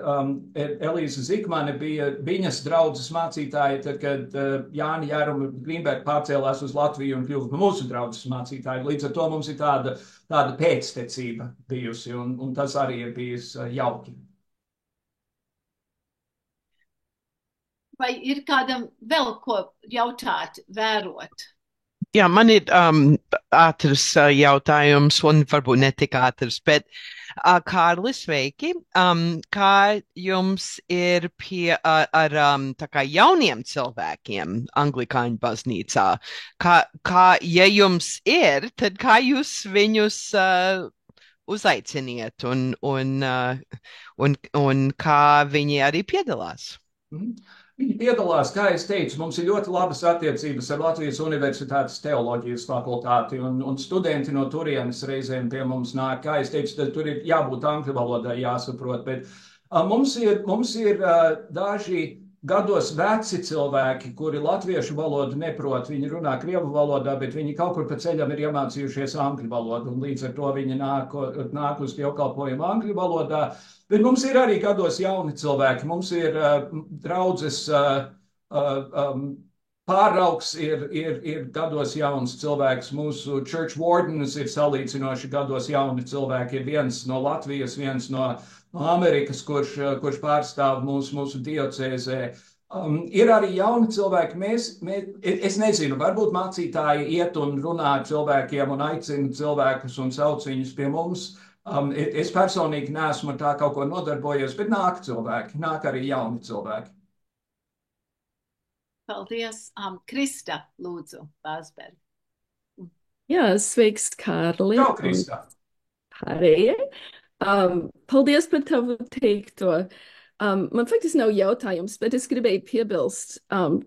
Elīza Zikmane bija viņas draudzes mācītāja, tad, kad Jāna Jāruma Grīnberga pārcēlās uz Latviju un kļuva mūsu draudzes mācītāja. Līdz ar to mums ir tāda pēctecība bijusi, un tas arī ir bijis jauki. Vai ir kādam vēl ko jautāt, vērot? Jā, man ir ātrs jautājums, un varbūt ne tik ātrs, bet Kārli, sveiki. Kā jums ir ar tā kā jauniem cilvēkiem Anglikāņu baznīcā? Ja jums ir, tad kā jūs viņus uzaiciniet un kā viņi arī piedalās? Viņi piedalās, kā es teicu, mums ir ļoti labas attiecības ar Latvijas Universitātes teoloģijas fakultāti, un studenti no turienes reizēm pie mums nāk. Kā es teicu, tad tur ir jābūt angļu valodai jāsaprot, bet mums ir daži gados veci cilvēki, kuri latviešu valodu neprot. Viņi runā krievu valodā, bet viņi kaut kur pa ceļam ir iemācījušies angļu valodu, un līdz ar to viņi nāk uz dievkalpojumu angļu valodā. Bet mums ir arī gados jauni cilvēki. Mums ir draudzes Pāraugs ir gados jauns cilvēks. Mūsu church wardens ir salīdzinoši gados jauni cilvēki. Ir viens no Latvijas, viens no Amerikas, kurš pārstāv mūsu diocēzē. Ir arī jauni cilvēki. Es nezinu, varbūt mācītāji iet un runā ar cilvēkiem un aicina cilvēkus un sauc viņus pie mums. Es personīgi neesmu tā kaut ko nodarbojies, bet nāk cilvēki, nāk arī jauni cilvēki. Paldies. Krista, lūdzu, Bāzberg. Jā, sveiks, Kārli. Čau, Krista. Pārējie. Paldies par tavu teikto. Man faktiski nav jautājums, bet es gribēju piebilst,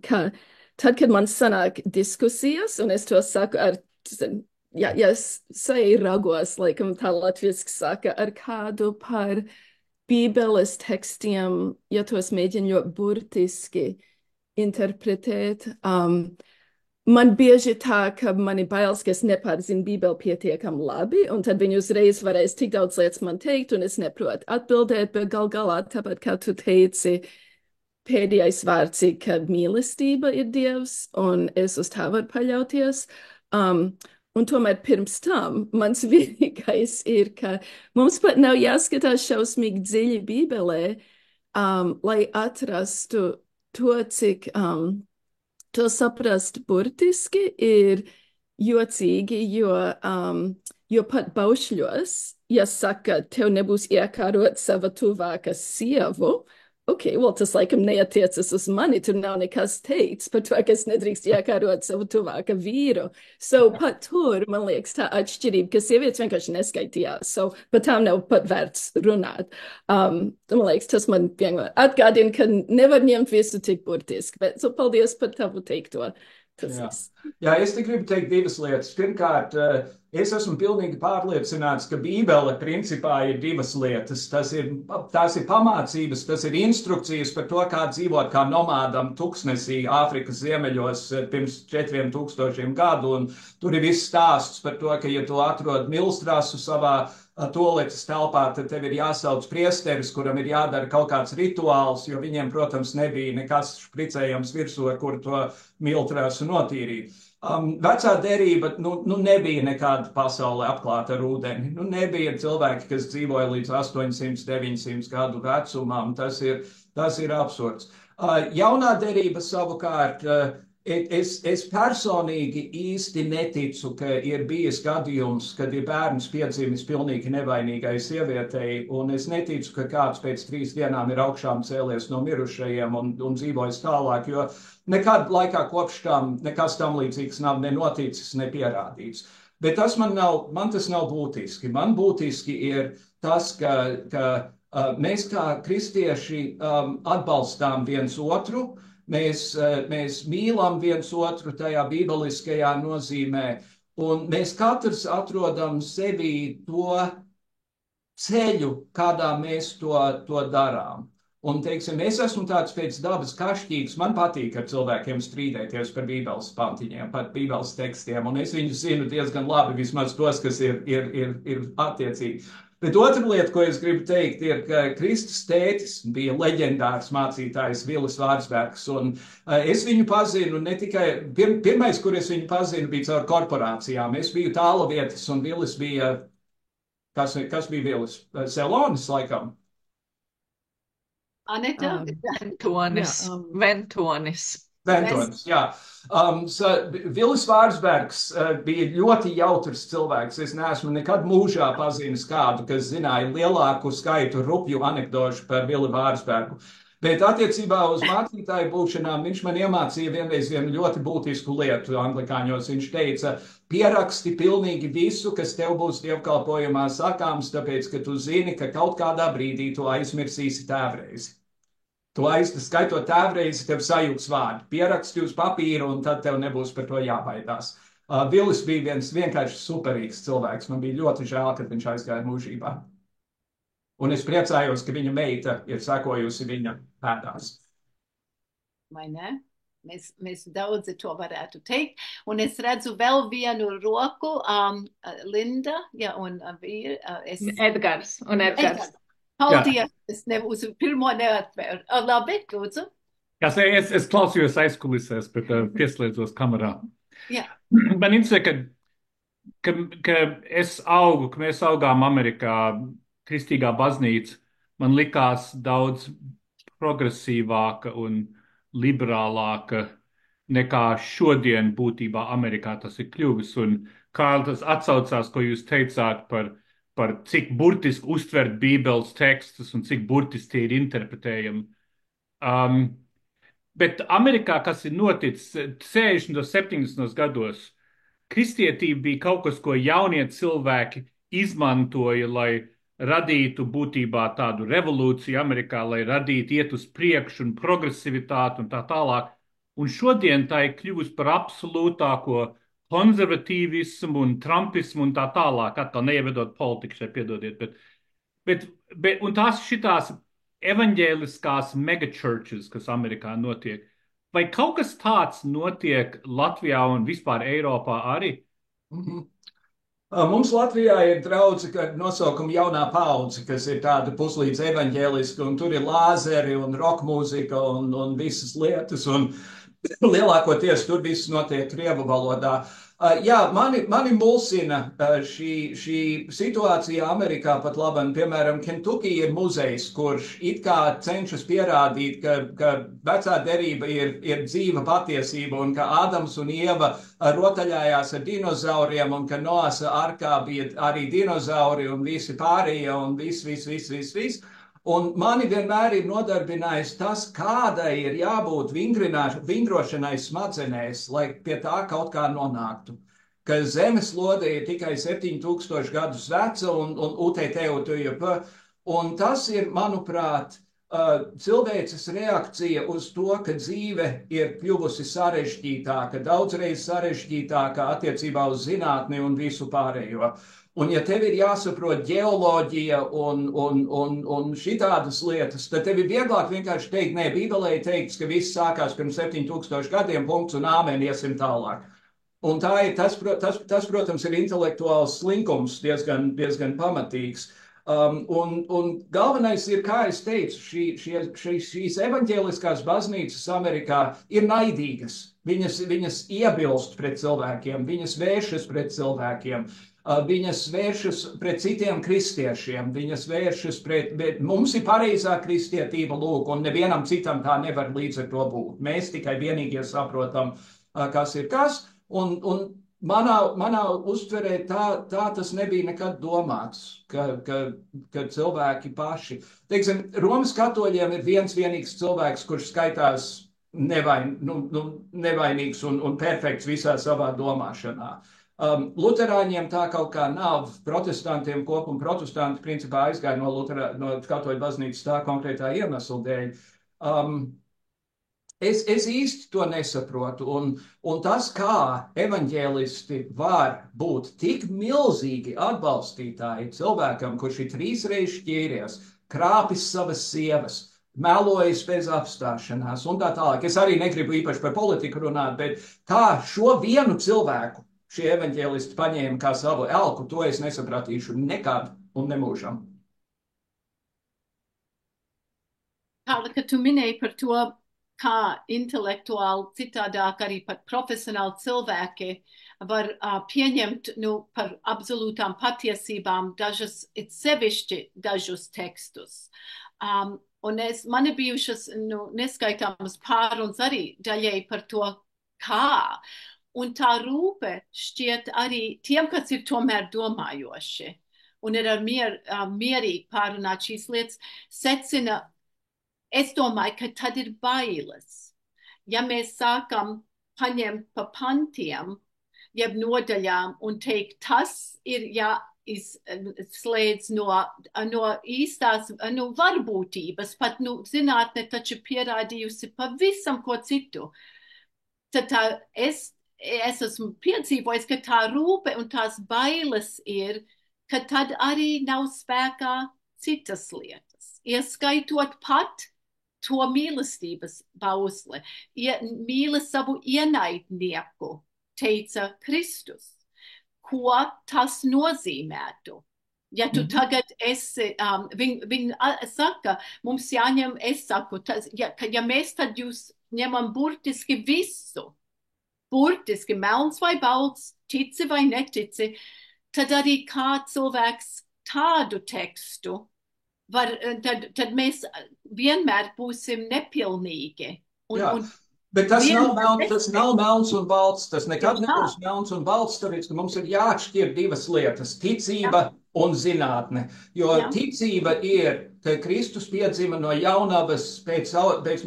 ka tad, kad man sanāk diskusijas, un es to saku ar, ja sairagos, laikam tā latviski saka, ar kādu par Bībeles tekstiem, ja tos mēģinu ļoti burtiski interpretēt. Man bieži tā, ka mani bailes, ka es nepārzinu Bībeli pietiekam labi, un tad viņi uzreiz varēs tik daudz lietas man teikt, un es neprotu atbildēt, bet gal galā, tāpat kā tu teici, pēdējais vārds ir, ka mīlestība ir Dievs, un es uz tā varu paļauties. Un tomēr pirms tam mans vienīgais ir, ka mums pat nav jāskatās šausmīgi dziļi Bībelē, lai atrastu to, cik to saprast burtiski ir jocīgi, jo pat baušļos, ja saka, tev nebūs iekārot sava tuvāka sievu, tas laikam neatiecas uz mani, tur nav nekas teikts par to, ka es nedrīkst iekārot savu tuvāka vīru. Pat tur, man liekas, tā atšķirība, ka sievietes vienkārši neskaitījās, pat tām nav pat vērts runāt. Man liekas, tas man vienmēr atgādina, ka nevar ņemt visu tik burtiski, bet paldies par tavu teikto. Jā, es te gribu teikt divas lietas. Pirmkārt, es esmu pilnīgi pārliecināts, ka Bībele principā ir divas lietas. Tās ir pamācības, tas ir instrukcijas par to, kā dzīvot kā nomādam tuksnesī Āfrikas ziemeļos pirms 4000 gadu. Un tur ir viss stāsts par to, ka, ja tu atrod milstrasu savā toaletes telpā, tad tev ir jāsauc priesteris, kuram ir jādara kaut kāds rituāls, jo viņiem, protams, nebija nekas špricējams virsū, ar kuru to miltrasu notīrīt. Vecā derība nebija nekāda pasaule apklāta ar ūdeni. Nebija cilvēki, kas dzīvoja līdz 800, 900 gadu vecumam. Tas ir absurds. Jaunā derība savukārt, es personīgi īsti neticu, ka ir bijis gadījums, kad ir bērns piedzimis pilnīgi nevainīgai sievietei, un es neticu, ka kāds pēc 3 dienām ir augšām cēlies no mirušajiem un dzīvojis tālāk, jo nekad laikā kopš tam nekas tam līdzīgs nav nenoticis, nepierādīts. Bet man tas nav būtiski. Man būtiski ir tas, ka mēs kā kristieši atbalstām viens otru, mēs mīlam viens otru tajā bībeliskajā nozīmē, un mēs katrs atrodam sevī to ceļu, kādā mēs to darām. Un, teiksim, es esmu tāds pēc dabas kašķīgs, man patīk ar cilvēkiem strīdēties par bībeles pantiņiem, par bībeles tekstiem, un es viņus zinu diezgan labi, vismaz tos, kas ir attiecīgi. Bet otra lieta, ko es gribu teikt, ir, ka Kristus tētis bija leģendārs mācītājs Vilis Vārsbergs, un es viņu pazinu ne tikai, pirmais, kur es viņu pazinu, bija caur korporācijām. Es biju tālavietis, un Vilis bija, kas bija Vilis? Selonis, laikam. Aneta? Ventonis, jā. Vilis Vārsbergs bija ļoti jautrs cilvēks. Es neesmu nekad mūžā pazīnis kādu, kas zināja lielāku skaitu rupju anekdošu par Vili Vārsbergu. Bet attiecībā uz mācītāju būšanām viņš man iemācīja vienreiz vienu ļoti būtisku lietu anglikāņos. Viņš teica, pieraksti pilnīgi visu, kas tev būs dievkalpojumā sakāms, tāpēc, ka tu zini, ka kaut kādā brīdī tu aizmirsīsi tēvreizi. Tu skaitot tēvreizi, tev sajūgs vārdi. Pieraksti uz papīra, un tad tev nebūs par to jābaidās. Vilis bija viens vienkārši superīgs cilvēks. Man bija ļoti žēl, kad viņš aizgāja mūžībā. Un es priecājos, ka viņa meita ir sekojusi viņa pēdās. Vai ne? Mēs daudzi to varētu teikt. Un es redzu vēl vienu roku, Linda, ja, un Edgars. Paldies, es uz pirmo neatvēru. Labi, lūdzu. Es klausījos aizkulisēs, bet pieslēdzos kamerā. Jā. Man interesē, ka ka mēs augām Amerikā, kristīgā baznīca, man likās daudz progresīvāka un liberālāka nekā šodien būtībā Amerikā tas ir kļuvis. Un kā tas atsaucās, ko jūs teicāt par cik burtiski uztvert Bībeles tekstus un cik burtiski tie ir interpretējami. Bet Amerikā, kas ir noticis 60. un 70. gados, kristietība bija kaut kas, ko jaunie cilvēki izmantoja, lai radītu būtībā tādu revolūciju Amerikā, lai radītu iet uz priekšu un progresivitāti un tā tālāk. Un šodien tā ir kļuvusi par absolūtāko konservatīvismu un trumpismu un tā tālāk. Atkal neievedot politiku šeit, piedodiet, un tās šitās evaņģēliskās megachurches, kas Amerikā notiek, vai kaut kas tāds notiek Latvijā un vispār Eiropā arī? Mums Latvijā ir draudze, ka nosaukuma jaunā paudze, kas ir tāda puslīdz evaņģēliska, un tur ir lāzeri un roka mūzika un visas lietas, un lielākoties tur viss notiek krievu valodā. Jā, mani mulsina šī situācija Amerikā pat labam. Piemēram, Kentucky ir muzejs, kurš it kā cenšas pierādīt, ka vecā derība ir dzīva patiesība un ka Ādams un Ieva rotaļājās ar dinozauriem un ka Noasa arkā bija arī dinozauri un visi pārējie un viss. Un mani vienmēr ir nodarbinājis tas, kādai ir jābūt vingrošanai smadzenēs, lai pie tā kaut kā nonāktu. Ka zemeslode ir tikai 7000 gadus veca un UTT, un tas ir, manuprāt, cilvēces reakcija uz to, ka dzīve ir kļuvusi sarežģītāka, daudzreiz sarežģītāka attiecībā uz zinātni un visu pārējo. Un ja tev ir jāsaprot ģeoloģija un šitādas lietas, tad tev ir vieglāk vienkārši teikt, nē, Bībelē ir teikts, ka viss sākās pirms 7000 gadiem, punkts un āmen, iesim tālāk. Un tas, protams, ir intelektuāls slinkums diezgan pamatīgs. Un galvenais ir, kā es teicu, šīs evaņģēliskās baznīcas Amerikā ir naidīgas. Viņas iebilst pret cilvēkiem, viņas vēršas pret cilvēkiem. Viņas vēršas pret citiem kristiešiem, viņas vēršas bet mums ir pareizā kristietība, lūk, un nevienam citam tā nevar līdz ar to būt. Mēs tikai vienīgie saprotam, kas ir kas, un manā uztverē tā tas nebija nekad domāts, ka cilvēki paši. Teiksim, Romas katoļiem ir viens vienīgs cilvēks, kurš skaitās nevainīgs un perfekts visā savā domāšanā. Luterāņiem tā kaut kā nav, protestantiem kopumā protestanti principā aizgāja no katoļu baznīcas tā konkrētā iemesla dēļ. Es īsti to nesaprotu, un tas, kā evaņģēlisti var būt tik milzīgi atbalstītāji cilvēkam, kurš ir 3 reizes šķīries, krāpis savas sievas, melojis bez apstāšanās un tā tālāk. Es arī negribu īpaši par politiku runāt, bet kā šo vienu cilvēku šie evaņģēlisti paņēma kā savu elku, to es nesapratīšu nekad un nemūžam. Kārli, ka tu minēji par to, kā intelektuāli citādāk arī pat profesionāli cilvēki var pieņemt par absolūtām patiesībām sevišķi dažus tekstus. Un man ir bijušas neskaitāmas pārunas arī daļai par to, kā. Un tā rūpe šķiet arī tiem, kas ir tomēr domājoši un ir mierīgi pārunāt šīs lietas, secina, es domāju, ka tad ir bailes. Ja mēs sākam paņemt pa pantiem, jeb nodaļām un teikt, tas ir jāizslēdz no īstās varbūtības, pat zinātne taču pierādījusi pavisam ko citu. Tad es esmu piedzīvojis, ka tā rūpe un tās bailes ir, ka tad arī nav spēkā citas lietas, ieskaitot pat to mīlestības bausli. Mīli savu ienaidnieku, teica Kristus. Ko tas nozīmētu? Ja tu tagad esi, viņi saka, mums jāņem, es saku, ja mēs tad jūs ņemam burtiski visu, burtiski melns vai balts, tici vai netici, tad arī kā cilvēks tādu tekstu var, tad mēs vienmēr būsim nepilnīgi. Bet tas nav melns un balts. Tas nekad nebūs melns un balts, tāpēc, ka mums ir jāatšķir divas lietas - ticība un zinātne. Jo ticība ir, ka Kristus piedzima no jaunavas pēc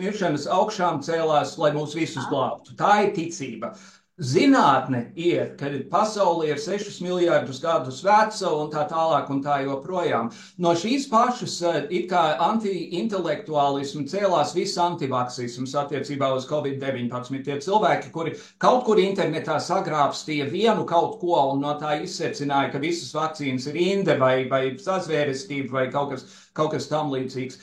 miršanas augšām cēlās, lai mūs visus glābtu. Tā ir ticība. Zinātne ir, ka pasaule ir 6 miljardus gadus veca un tā tālāk un tā joprojām. No šīs pašas it kā anti-intelektuālismu cēlās viss antivaksisms attiecībā uz Covid-19. Tie cilvēki, kuri kaut kur internetā sagrābstīja vienu kaut ko un no tā izsecināja, ka visas vakcīnas ir inde vai sazvērestība vai kaut kas tam līdzīgs.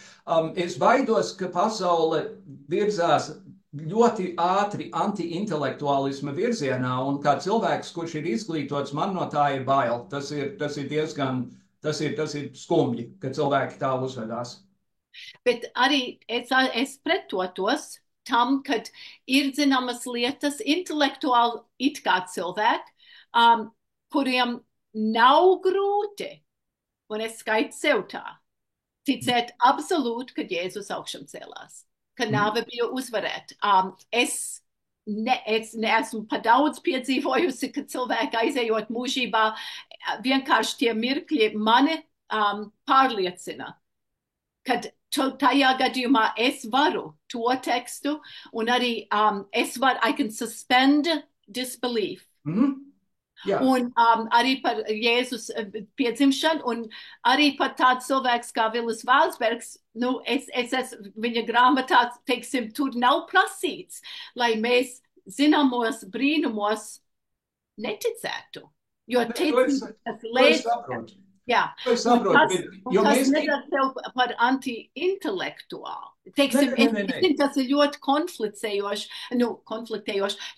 Es baidos, ka pasaule virzās ļoti ātri anti-intelektuālisma virzienā, un kā cilvēks, kurš ir izglītots, man no tā ir bail. Tas ir diezgan, tas ir skumji, ka cilvēki tā uzvedās. Bet arī es pretotos tam, kad ir zināmas lietas intelektuāli it kā cilvēki, kuriem nav grūti, un es skaitu sev tā, ticēt absolūti, ka Jēzus augšām cēlās, ka nāve bija uzvarēta. Es neesmu pa daudz piedzīvojusi, ka cilvēki aizējot mūžībā, vienkārši tie mirkļi mani pārliecina, kad tajā gadījumā es varu to tekstu, un arī I can suspend disbelief. Un arī par Jēzus piedzimšanu, un arī par tādu cilvēks kā Vilis Vālsbergs, viņa grāmatā, teiksim, tur nav prasīts, lai mēs zināmos brīnumos neticētu. Jo ticība, tas lēs. Jā, tas nedara tev par anti-intelektuālu. Teiksim, tas ir ļoti konfliktējoši,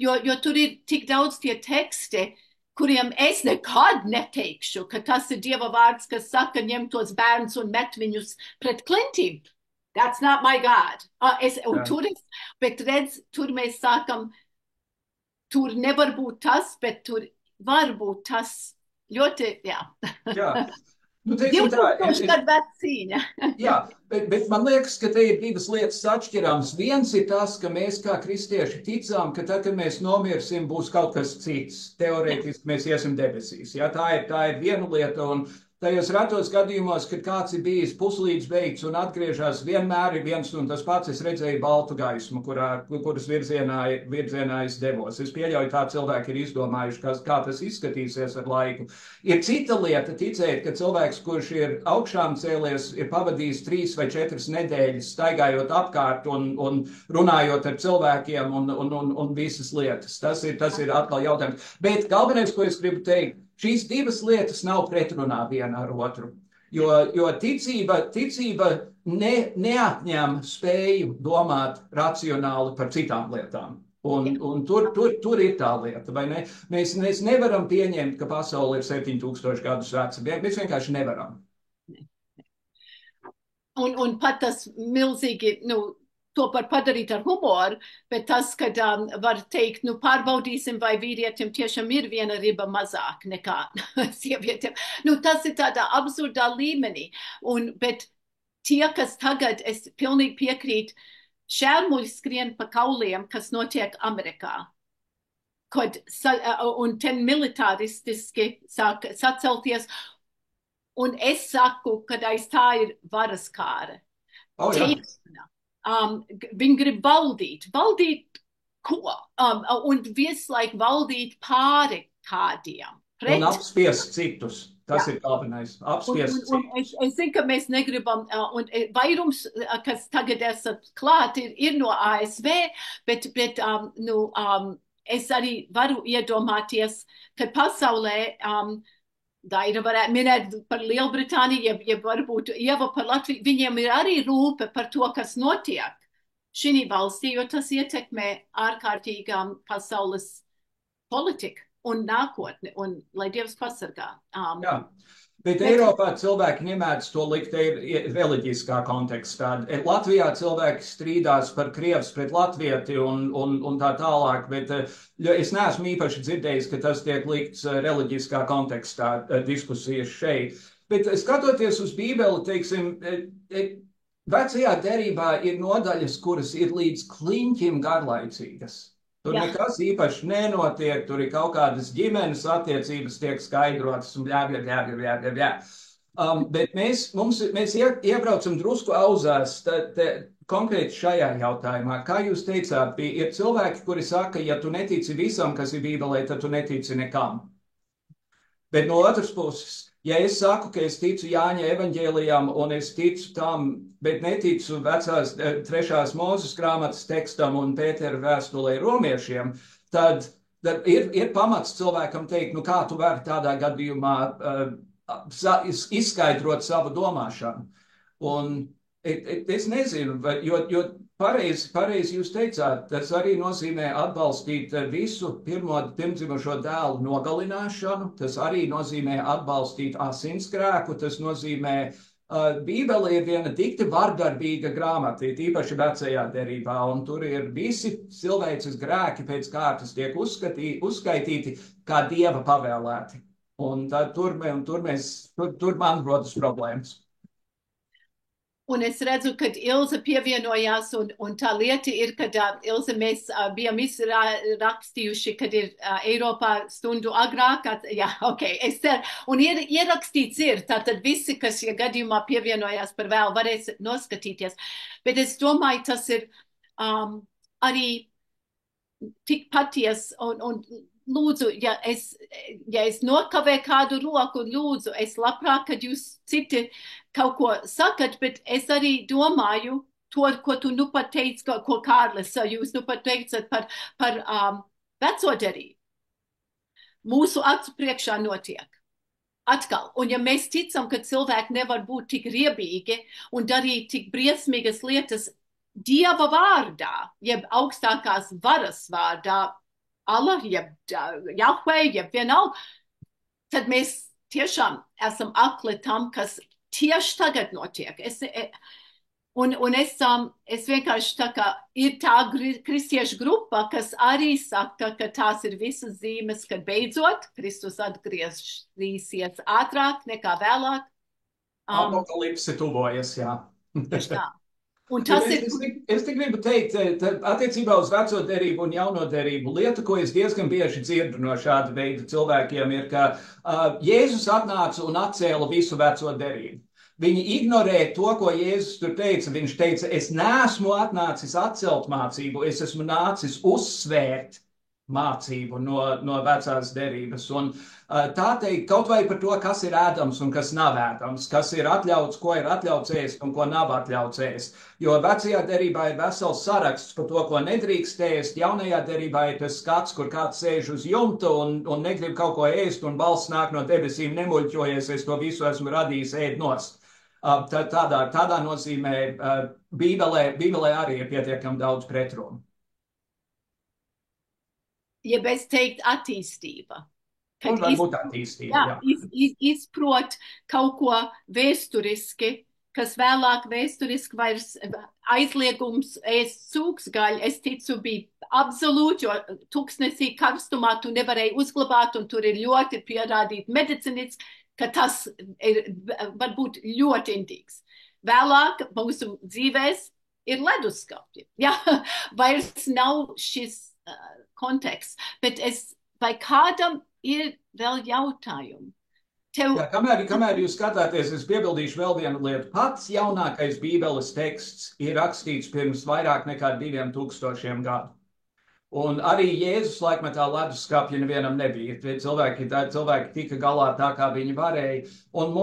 jo tur ir tik daudz tie teksti, kuriem es nekad neteikšu, ka tas ir Dieva vārds, kas saka, ņem tos bērns un met viņus pret klintīm. That's not my God. Bet redz, tur mēs sākam, tur nevar būt tas, bet tur var būt tas ļoti, Jā. Teiksim tā, bet man liekas, ka te ir divas lietas atšķirāmas. Viens ir tas, ka mēs kā kristieši ticām, ka tad, kad mēs nomirsim, būs kaut kas cits. Teorētiski mēs iesim debesīs. Ja? Tā ir viena lieta, un tajos retos gadījumos, kad kāds ir bijis puslīdz beigts un atgriežas, vienmēr ir viens un tas pats. Es redzēju baltu gaismu, kuras virzienā es devos. Es pieļauju, tā cilvēki ir izdomājuši, kā tas izskatīsies ar laiku. Ir cita lieta ticēt, ka cilvēks, kurš ir augšām cēlies, ir pavadījis 3 vai 4 nedēļas staigājot apkārt un runājot ar cilvēkiem un visas lietas. Tas ir atkal jautājums. Bet galvenais, ko es gribu teikt, šīs divas lietas nav pretrunā viena ar otru, jo ticība neatņem spēju domāt racionāli par citām lietām. Un tur ir tā lieta, vai ne? Mēs nevaram pieņemt, ka pasaule ir 7000 gadus veca. Mēs vienkārši nevaram. Un pat tas milzīgi, to var padarīt ar humoru, bet tas, kad var teikt, pārbaudīsim, vai vīrietim tiešām ir viena riba mazāk nekā sievietiem. Tas ir tādā absurdā līmenī. Bet tie, kas tagad, es pilnīgi piekrītu, šērmuļi skrien pa kauliem, kas notiek Amerikā. Un ten militaristiski sāk sacelties. Un es saku, kad aiz tā ir varas kāre. Viņi grib valdīt ko? Un visu laiku valdīt pāri kādiem. Un apspiest citus. Tas ir galvenais. Apspiest citus. Es zinu, ka mēs negribam, un vairums, kas tagad esat klāt, ir no ASV, bet es arī varu iedomāties, ka pasaulē Daira varētu minēt par Lielbritāniju, ja varbūt Ieva par Latviju, viņiem ir arī rūpe par to, kas notiek šī valstī, jo tas ietekmē ārkārtīgām pasaules politiku un nākotni, un lai Dievs pasargā. Bet Eiropā cilvēki nemēdz to likt reliģiskā kontekstā. Latvijā cilvēki strīdās par krievs pret latvieti un tā tālāk, bet es neesmu īpaši dzirdējis, ka tas tiek likts reliģiskā kontekstā diskusijas šeit. Bet skatoties uz Bībeli, teiksim, vecajā derībā ir nodaļas, kuras ir līdz kliņķim garlaicīgas. Tur nekas īpaši nenotiek, tur ir kaut kādas ģimenes attiecības tiek skaidrotas un bļā. Bet mēs iebraucam drusku auzās konkrēti šajā jautājumā. Kā jūs teicāt, ir cilvēki, kuri saka, ja tu netici visam, kas ir Bībelē, tad tu netici nekam. Bet no otras puses, ja es saku, ka es ticu Jāņa evaņģēlijam un es ticu tam, bet neticu vecās 3. Mūzes grāmatas tekstam un Pētera vēstulē romiešiem, tad ir pamats cilvēkam teikt, nu kā tu vari tādā gadījumā izskaidrot savu domāšanu. Un es nezinu, jo pareizi jūs teicāt, tas arī nozīmē atbalstīt visu pirmdzimušo dēlu nogalināšanu, tas arī nozīmē atbalstīt asinsgrēku, tas nozīmē, Bībele ir viena dikti vardarbīga grāmata, īpaši vecajā derībā, un tur ir visi cilvēces grēki pēc kārtas tiek uzskaitīti kā Dieva pavēlēti. Un tur man rodas problēmas. Un es redzu, kad Ilze pievienojās, un tā lieta ir, kad Ilze mēs bijām izrakstījuši, kad ir Eiropā stundu agrāk. Un ierakstīts ir, tātad visi, kas gadījumā pievienojās par vēl, varēs noskatīties. Bet es domāju, tas ir arī tik paties, un lūdzu, ja es nokavēju kādu roku, lūdzu, es labprāt, kad jūs citi kaut ko sakat, bet es arī domāju to, ko tu nu pat teici, ko Kārlis, jūs nu pat teicat par veco derību. Mūsu acu priekšā notiek. Atkal, un ja mēs ticam, ka cilvēki nevar būt tik riebīgi un darīt tik briesmīgas lietas Dieva vārdā, jeb augstākās varas vārdā, Allah, jeb Jahve, jeb vienalga, tad mēs tiešām esam akli tam, kas tieši tagad notiek. Es vienkārši tā kā ir tā kristiešu grupa, kas arī saka, ka tās ir visas zīmes, kad beidzot Kristus atgriezīsies ātrāk nekā vēlāk. Apokalipse tuvojas, jā. Tieši tā. Un tas es te gribu teikt, attiecībā uz veco derību un jauno derību, lieta, ko es diezgan bieži dzirdu no šāda veida cilvēkiem, ir, ka Jēzus atnāca un atcēla visu veco derību. Viņi ignorē to, ko Jēzus tur teica. Viņš teica, es neesmu atnācis atcelt mācību, es esmu nācis uzsvērt mācību no vecās derības. Un tā teikt kaut vai par to, kas ir ēdams un kas nav ēdams, kas ir atļauts, ko ir atļauts ēst un ko nav atļauts ēst. Jo vecajā derībā ir vesels saraksts par to, ko nedrīkst ēst. Jaunajā derībā ir tas skats, kur kāds sēž uz jumta un negrib kaut ko ēst un balss nāk no debesīm, nemuļķojies, es to visu esmu radījis, ēd nost. Tādā nozīmē Bībelē arī ir pietiekami daudz pretrunu. Ja es teiktu attīstība. Varbūt attīstība, izprot kaut ko vēsturiski, kas vēlāk vēsturiski vairs aizliegums ēst cūksgaļu, es ticu, bija absolūti, jo tūkstnesī karstumā tu nevarēji uzglabāt, un tur ir ļoti pierādīt medicīniski, ka tas var būt ļoti indīgs. Vēlāk mūsu dzīvēs ir leduskapji. Ja? Vairs nav šis konteksts, bet vai kādam ir vēl jautājumi? Kamēr jūs skatāties, es piebildīšu vēl vienu lietu. Pats jaunākais Bībeles teksts ir rakstīts pirms vairāk nekā 2000 gadu. Un arī Jēzus laikmetā leduskapja nevienam nebija. Cilvēki tika galā tā, kā viņi varēja. Un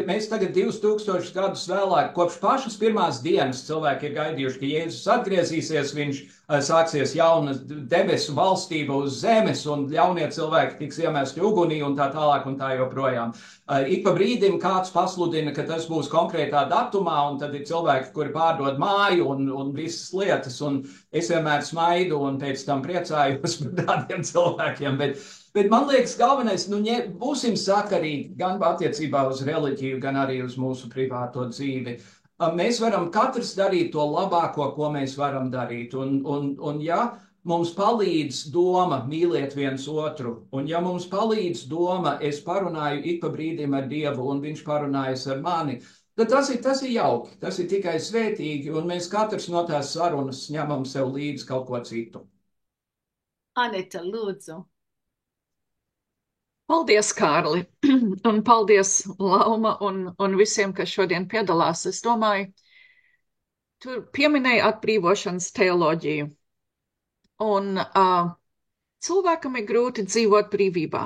mēs tagad 2000 gadus vēlāk, kopš pašas pirmās dienas cilvēki ir gaidījuši, ka Jēzus atgriezīsies, viņš sāksies jauna debesu valstība uz zemes, un jaunie cilvēki tiks iemesti ugunī un tā tālāk un tā joprojām. Ik pa brīdim kāds pasludina, ka tas būs konkrētā datumā, un tad ir cilvēki, kuri pārdod māju un visas lietas, un es vienmēr smaidu un pēc tam priecājos par tādiem cilvēkiem, bet man liekas, galvenais, būsim sakarīgi gan attiecībā uz reliģiju, gan arī uz mūsu privāto dzīvi. Mēs varam katrs darīt to labāko, ko mēs varam darīt. Un ja mums palīdz doma mīliet viens otru, un ja mums palīdz doma, es parunāju ik pa brīdim ar Dievu, un viņš parunājas ar mani, tad tas ir jauki, tas ir tikai svētīgi, un mēs katrs no tās sarunas ņemam sev līdzi kaut ko citu. Anita, lūdzu. Paldies, Kārli, un paldies Lauma un visiem, kas šodien piedalās. Es domāju, tu pieminēji atbrīvošanas teoloģiju, un cilvēkam ir grūti dzīvot brīvībā.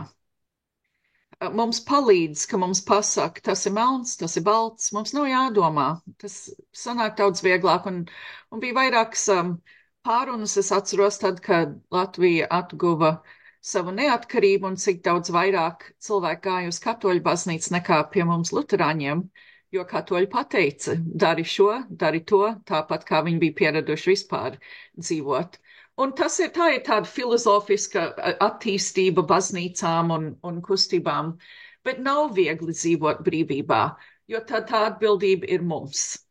Mums palīdz, ka mums pasaka, tas ir melns, tas ir balts, mums nav jādomā. Tas sanāk daudz vieglāk, un bija vairākas pārunas, es atceros tad, kad Latvija atguva savu neatkarību un cik daudz vairāk cilvēku gāja uz katoļu baznīcu nekā pie mums luterāņiem, jo katoļi pateica, dari šo, dari to, tāpat kā viņi bija pieraduši vispār dzīvot. Un tā ir tāda filozofiska attīstība baznīcām un kustībām, bet nav viegli dzīvot brīvībā, jo tā atbildība ir mums.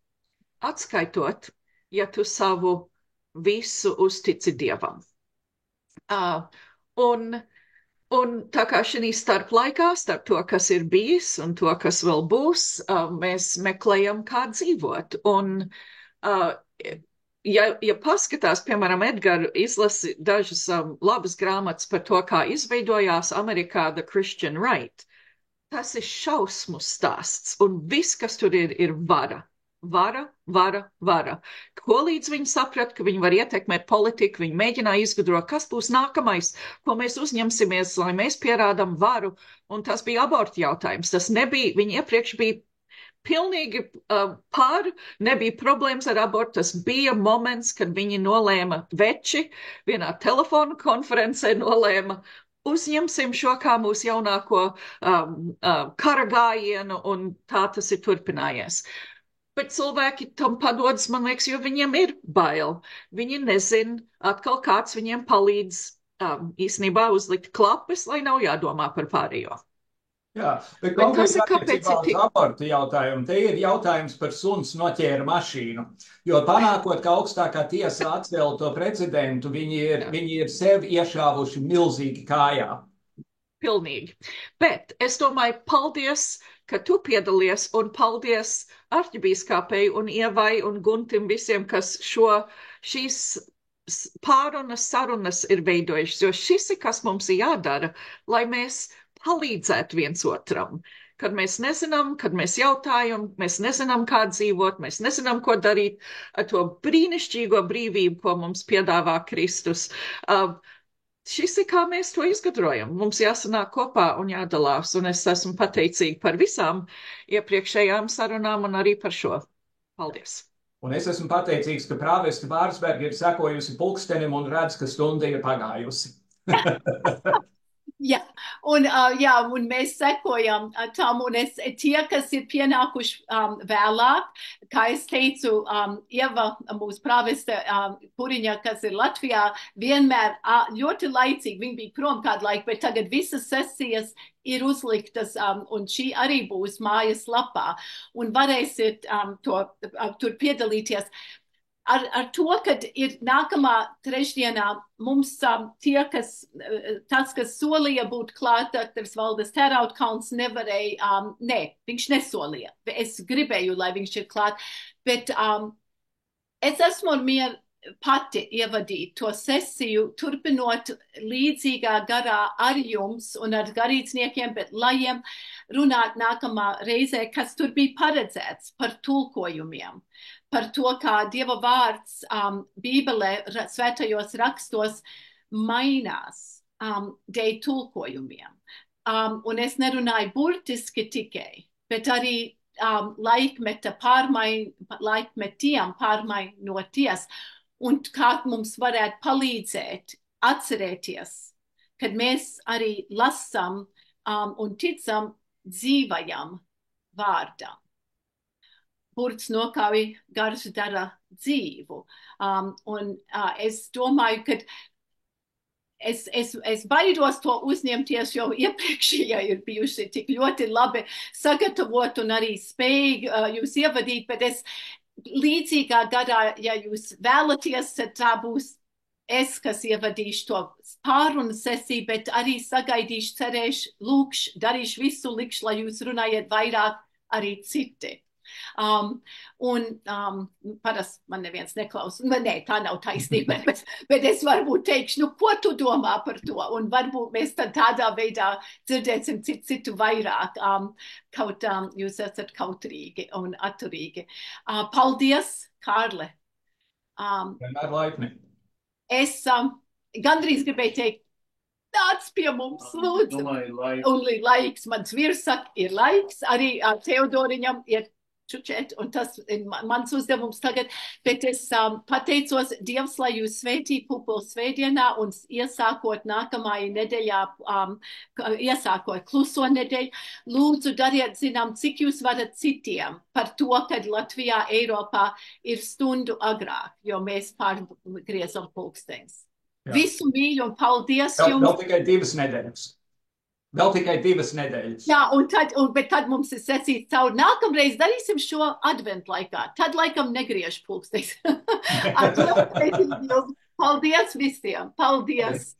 Atskaitot, ja tu savu visu uztici Dievam. Un tā kā šī starp laikā, starp to, kas ir bijis un to, kas vēl būs, mēs meklējam, kā dzīvot. Un, ja paskatās, piemēram, Edgars izlasi dažas labas grāmatas par to, kā izveidojās Amerikā The Christian Right, tas ir šausmu stāsts, un viss, kas tur ir vara. Vara. Ko līdz viņi saprata, ka viņi var ietekmēt politiku, viņi mēģināja izgudrot, kas būs nākamais, ko mēs uzņemsimies, lai mēs pierādām varu, un tas bija abortu jautājums. Tas nebija, viņi iepriekš bija pilnīgi nebija problēmas ar abortu, tas bija moments, kad viņi nolēma veči, vienā telefonu konferencē nolēma, uzņemsim šo kā mūsu jaunāko kara gājienu, un tā tas ir turpinājies. Bet cilvēki tam padodas, man liekas, jo viņiem ir bail. Viņi nezin, atkal kāds viņiem palīdz īstenībā uzlikt klapes, lai nav jādomā par pārējo. Jā, bet konkrēti attiecībā uz abortu jautājumu, te ir jautājums par suns noķēra mašīnu, jo panākot, ka augstākā tiesa atcēla to precedentu, viņi ir sev iešāvuši milzīgi kājā. Pilnīgi. Bet es domāju, paldies, ka tu piedalies, un paldies arķibīskāpei un Ievai un Guntim visiem, kas šīs pārunas sarunas ir veidojušas, jo šis ir, kas mums ir jādara, lai mēs palīdzētu viens otram. Kad mēs nezinām, kad mēs jautājam, mēs nezinām, kā dzīvot, mēs nezinām, ko darīt ar to brīnišķīgo brīvību, ko mums piedāvā Kristus. Šis ir, kā mēs to izgudrojam. Mums jāsanāk kopā un jādalās, un es esmu pateicīga par visām iepriekšējām sarunām un arī par šo. Paldies! Un es esmu pateicīgs, ka prāvesta Vārsberga ir sekojusi pulkstenim un redz, ka stunda ir pagājusi. Jā, un mēs sekojam tam, un tie, kas ir pienākuši vēlāk, kā es teicu, Ieva, mūsu prāvesta Puriņa, kas ir Latvijā, vienmēr ļoti laicīgi, viņi bija prom kādu laiku, bet tagad visas sesijas ir uzliktas, un šī arī būs mājas lapā, un varēsiet tur piedalīties. Ar to, kad ir nākamā trešdienā mums tas, kas solīja būt klāt, doktors Valdes Terautkalns nevarēja, viņš nesolīja. Es gribēju, lai viņš ir klāt, bet es esmu ar mieru pati ievadīt to sesiju, turpinot līdzīgā garā ar jums un ar garīdzniekiem, bet lajiem runāt nākamā reizē, kas tur bija paredzēts par tulkojumiem. Par to, kā Dieva vārds Bībelē, svētajos rakstos mainās dēļ tulkojumiem. Un es nerunāju burtiski tikai, bet arī laikmetiem pārmainoties. un kā mums varētu palīdzēt atcerēties, kad mēs arī lasām un ticam dzīvajam vārdam. Burts nokauj, gars dara dzīvu. Es domāju, ka es baidos to uzņemties, jo iepriekšējā ir bijuši tik ļoti labi sagatavot un arī spēj jūs ievadīt, bet es līdzīgā gadā, ja jūs vēlaties, tad tā būs es, kas ievadīšu to pārunu sesiju, bet arī sagaidīšu, cerēšu, lūkšu, darīšu visu, likšu, lai jūs runājat vairāk arī citi. Parasti man neviens neklausa. Nē, tā nav taisnība, bet es varbūt teikšu, ko tu domā par to? Un varbūt mēs tad tādā veidā dzirdēsim citu vairāk, kaut jūs esat kautrīgi un atturīgi. Paldies, Kārle. Vienmēr laipni. Es gandrīz gribēju teikt, nāc pie mums, lūdzu. Un laiks, mans vīrs saka, ir laiks, arī Teodoriņam ir čučēt, un tas ir mans uzdevums tagad, bet es pateicos Dievs, lai jūs svētī Pupulu svētdienā un iesākot nākamajā nedēļā, iesākot kluso nedēļu, lūdzu dariet zinām, cik jūs varat citiem par to, kad Latvijā, Eiropā ir stundu agrāk, jo mēs pārgriezam pulksteņus. Visu mīļu un paldies jums. Vēl tikai 2 nedēļas. Vēl tikai 2 nedēļas. Jā, bet tad mums ir sesīts cauri. Nākamreiz darīsim šo adventu laikā. Tad laikam negriež pulksteņus. Paldies visiem. Paldies.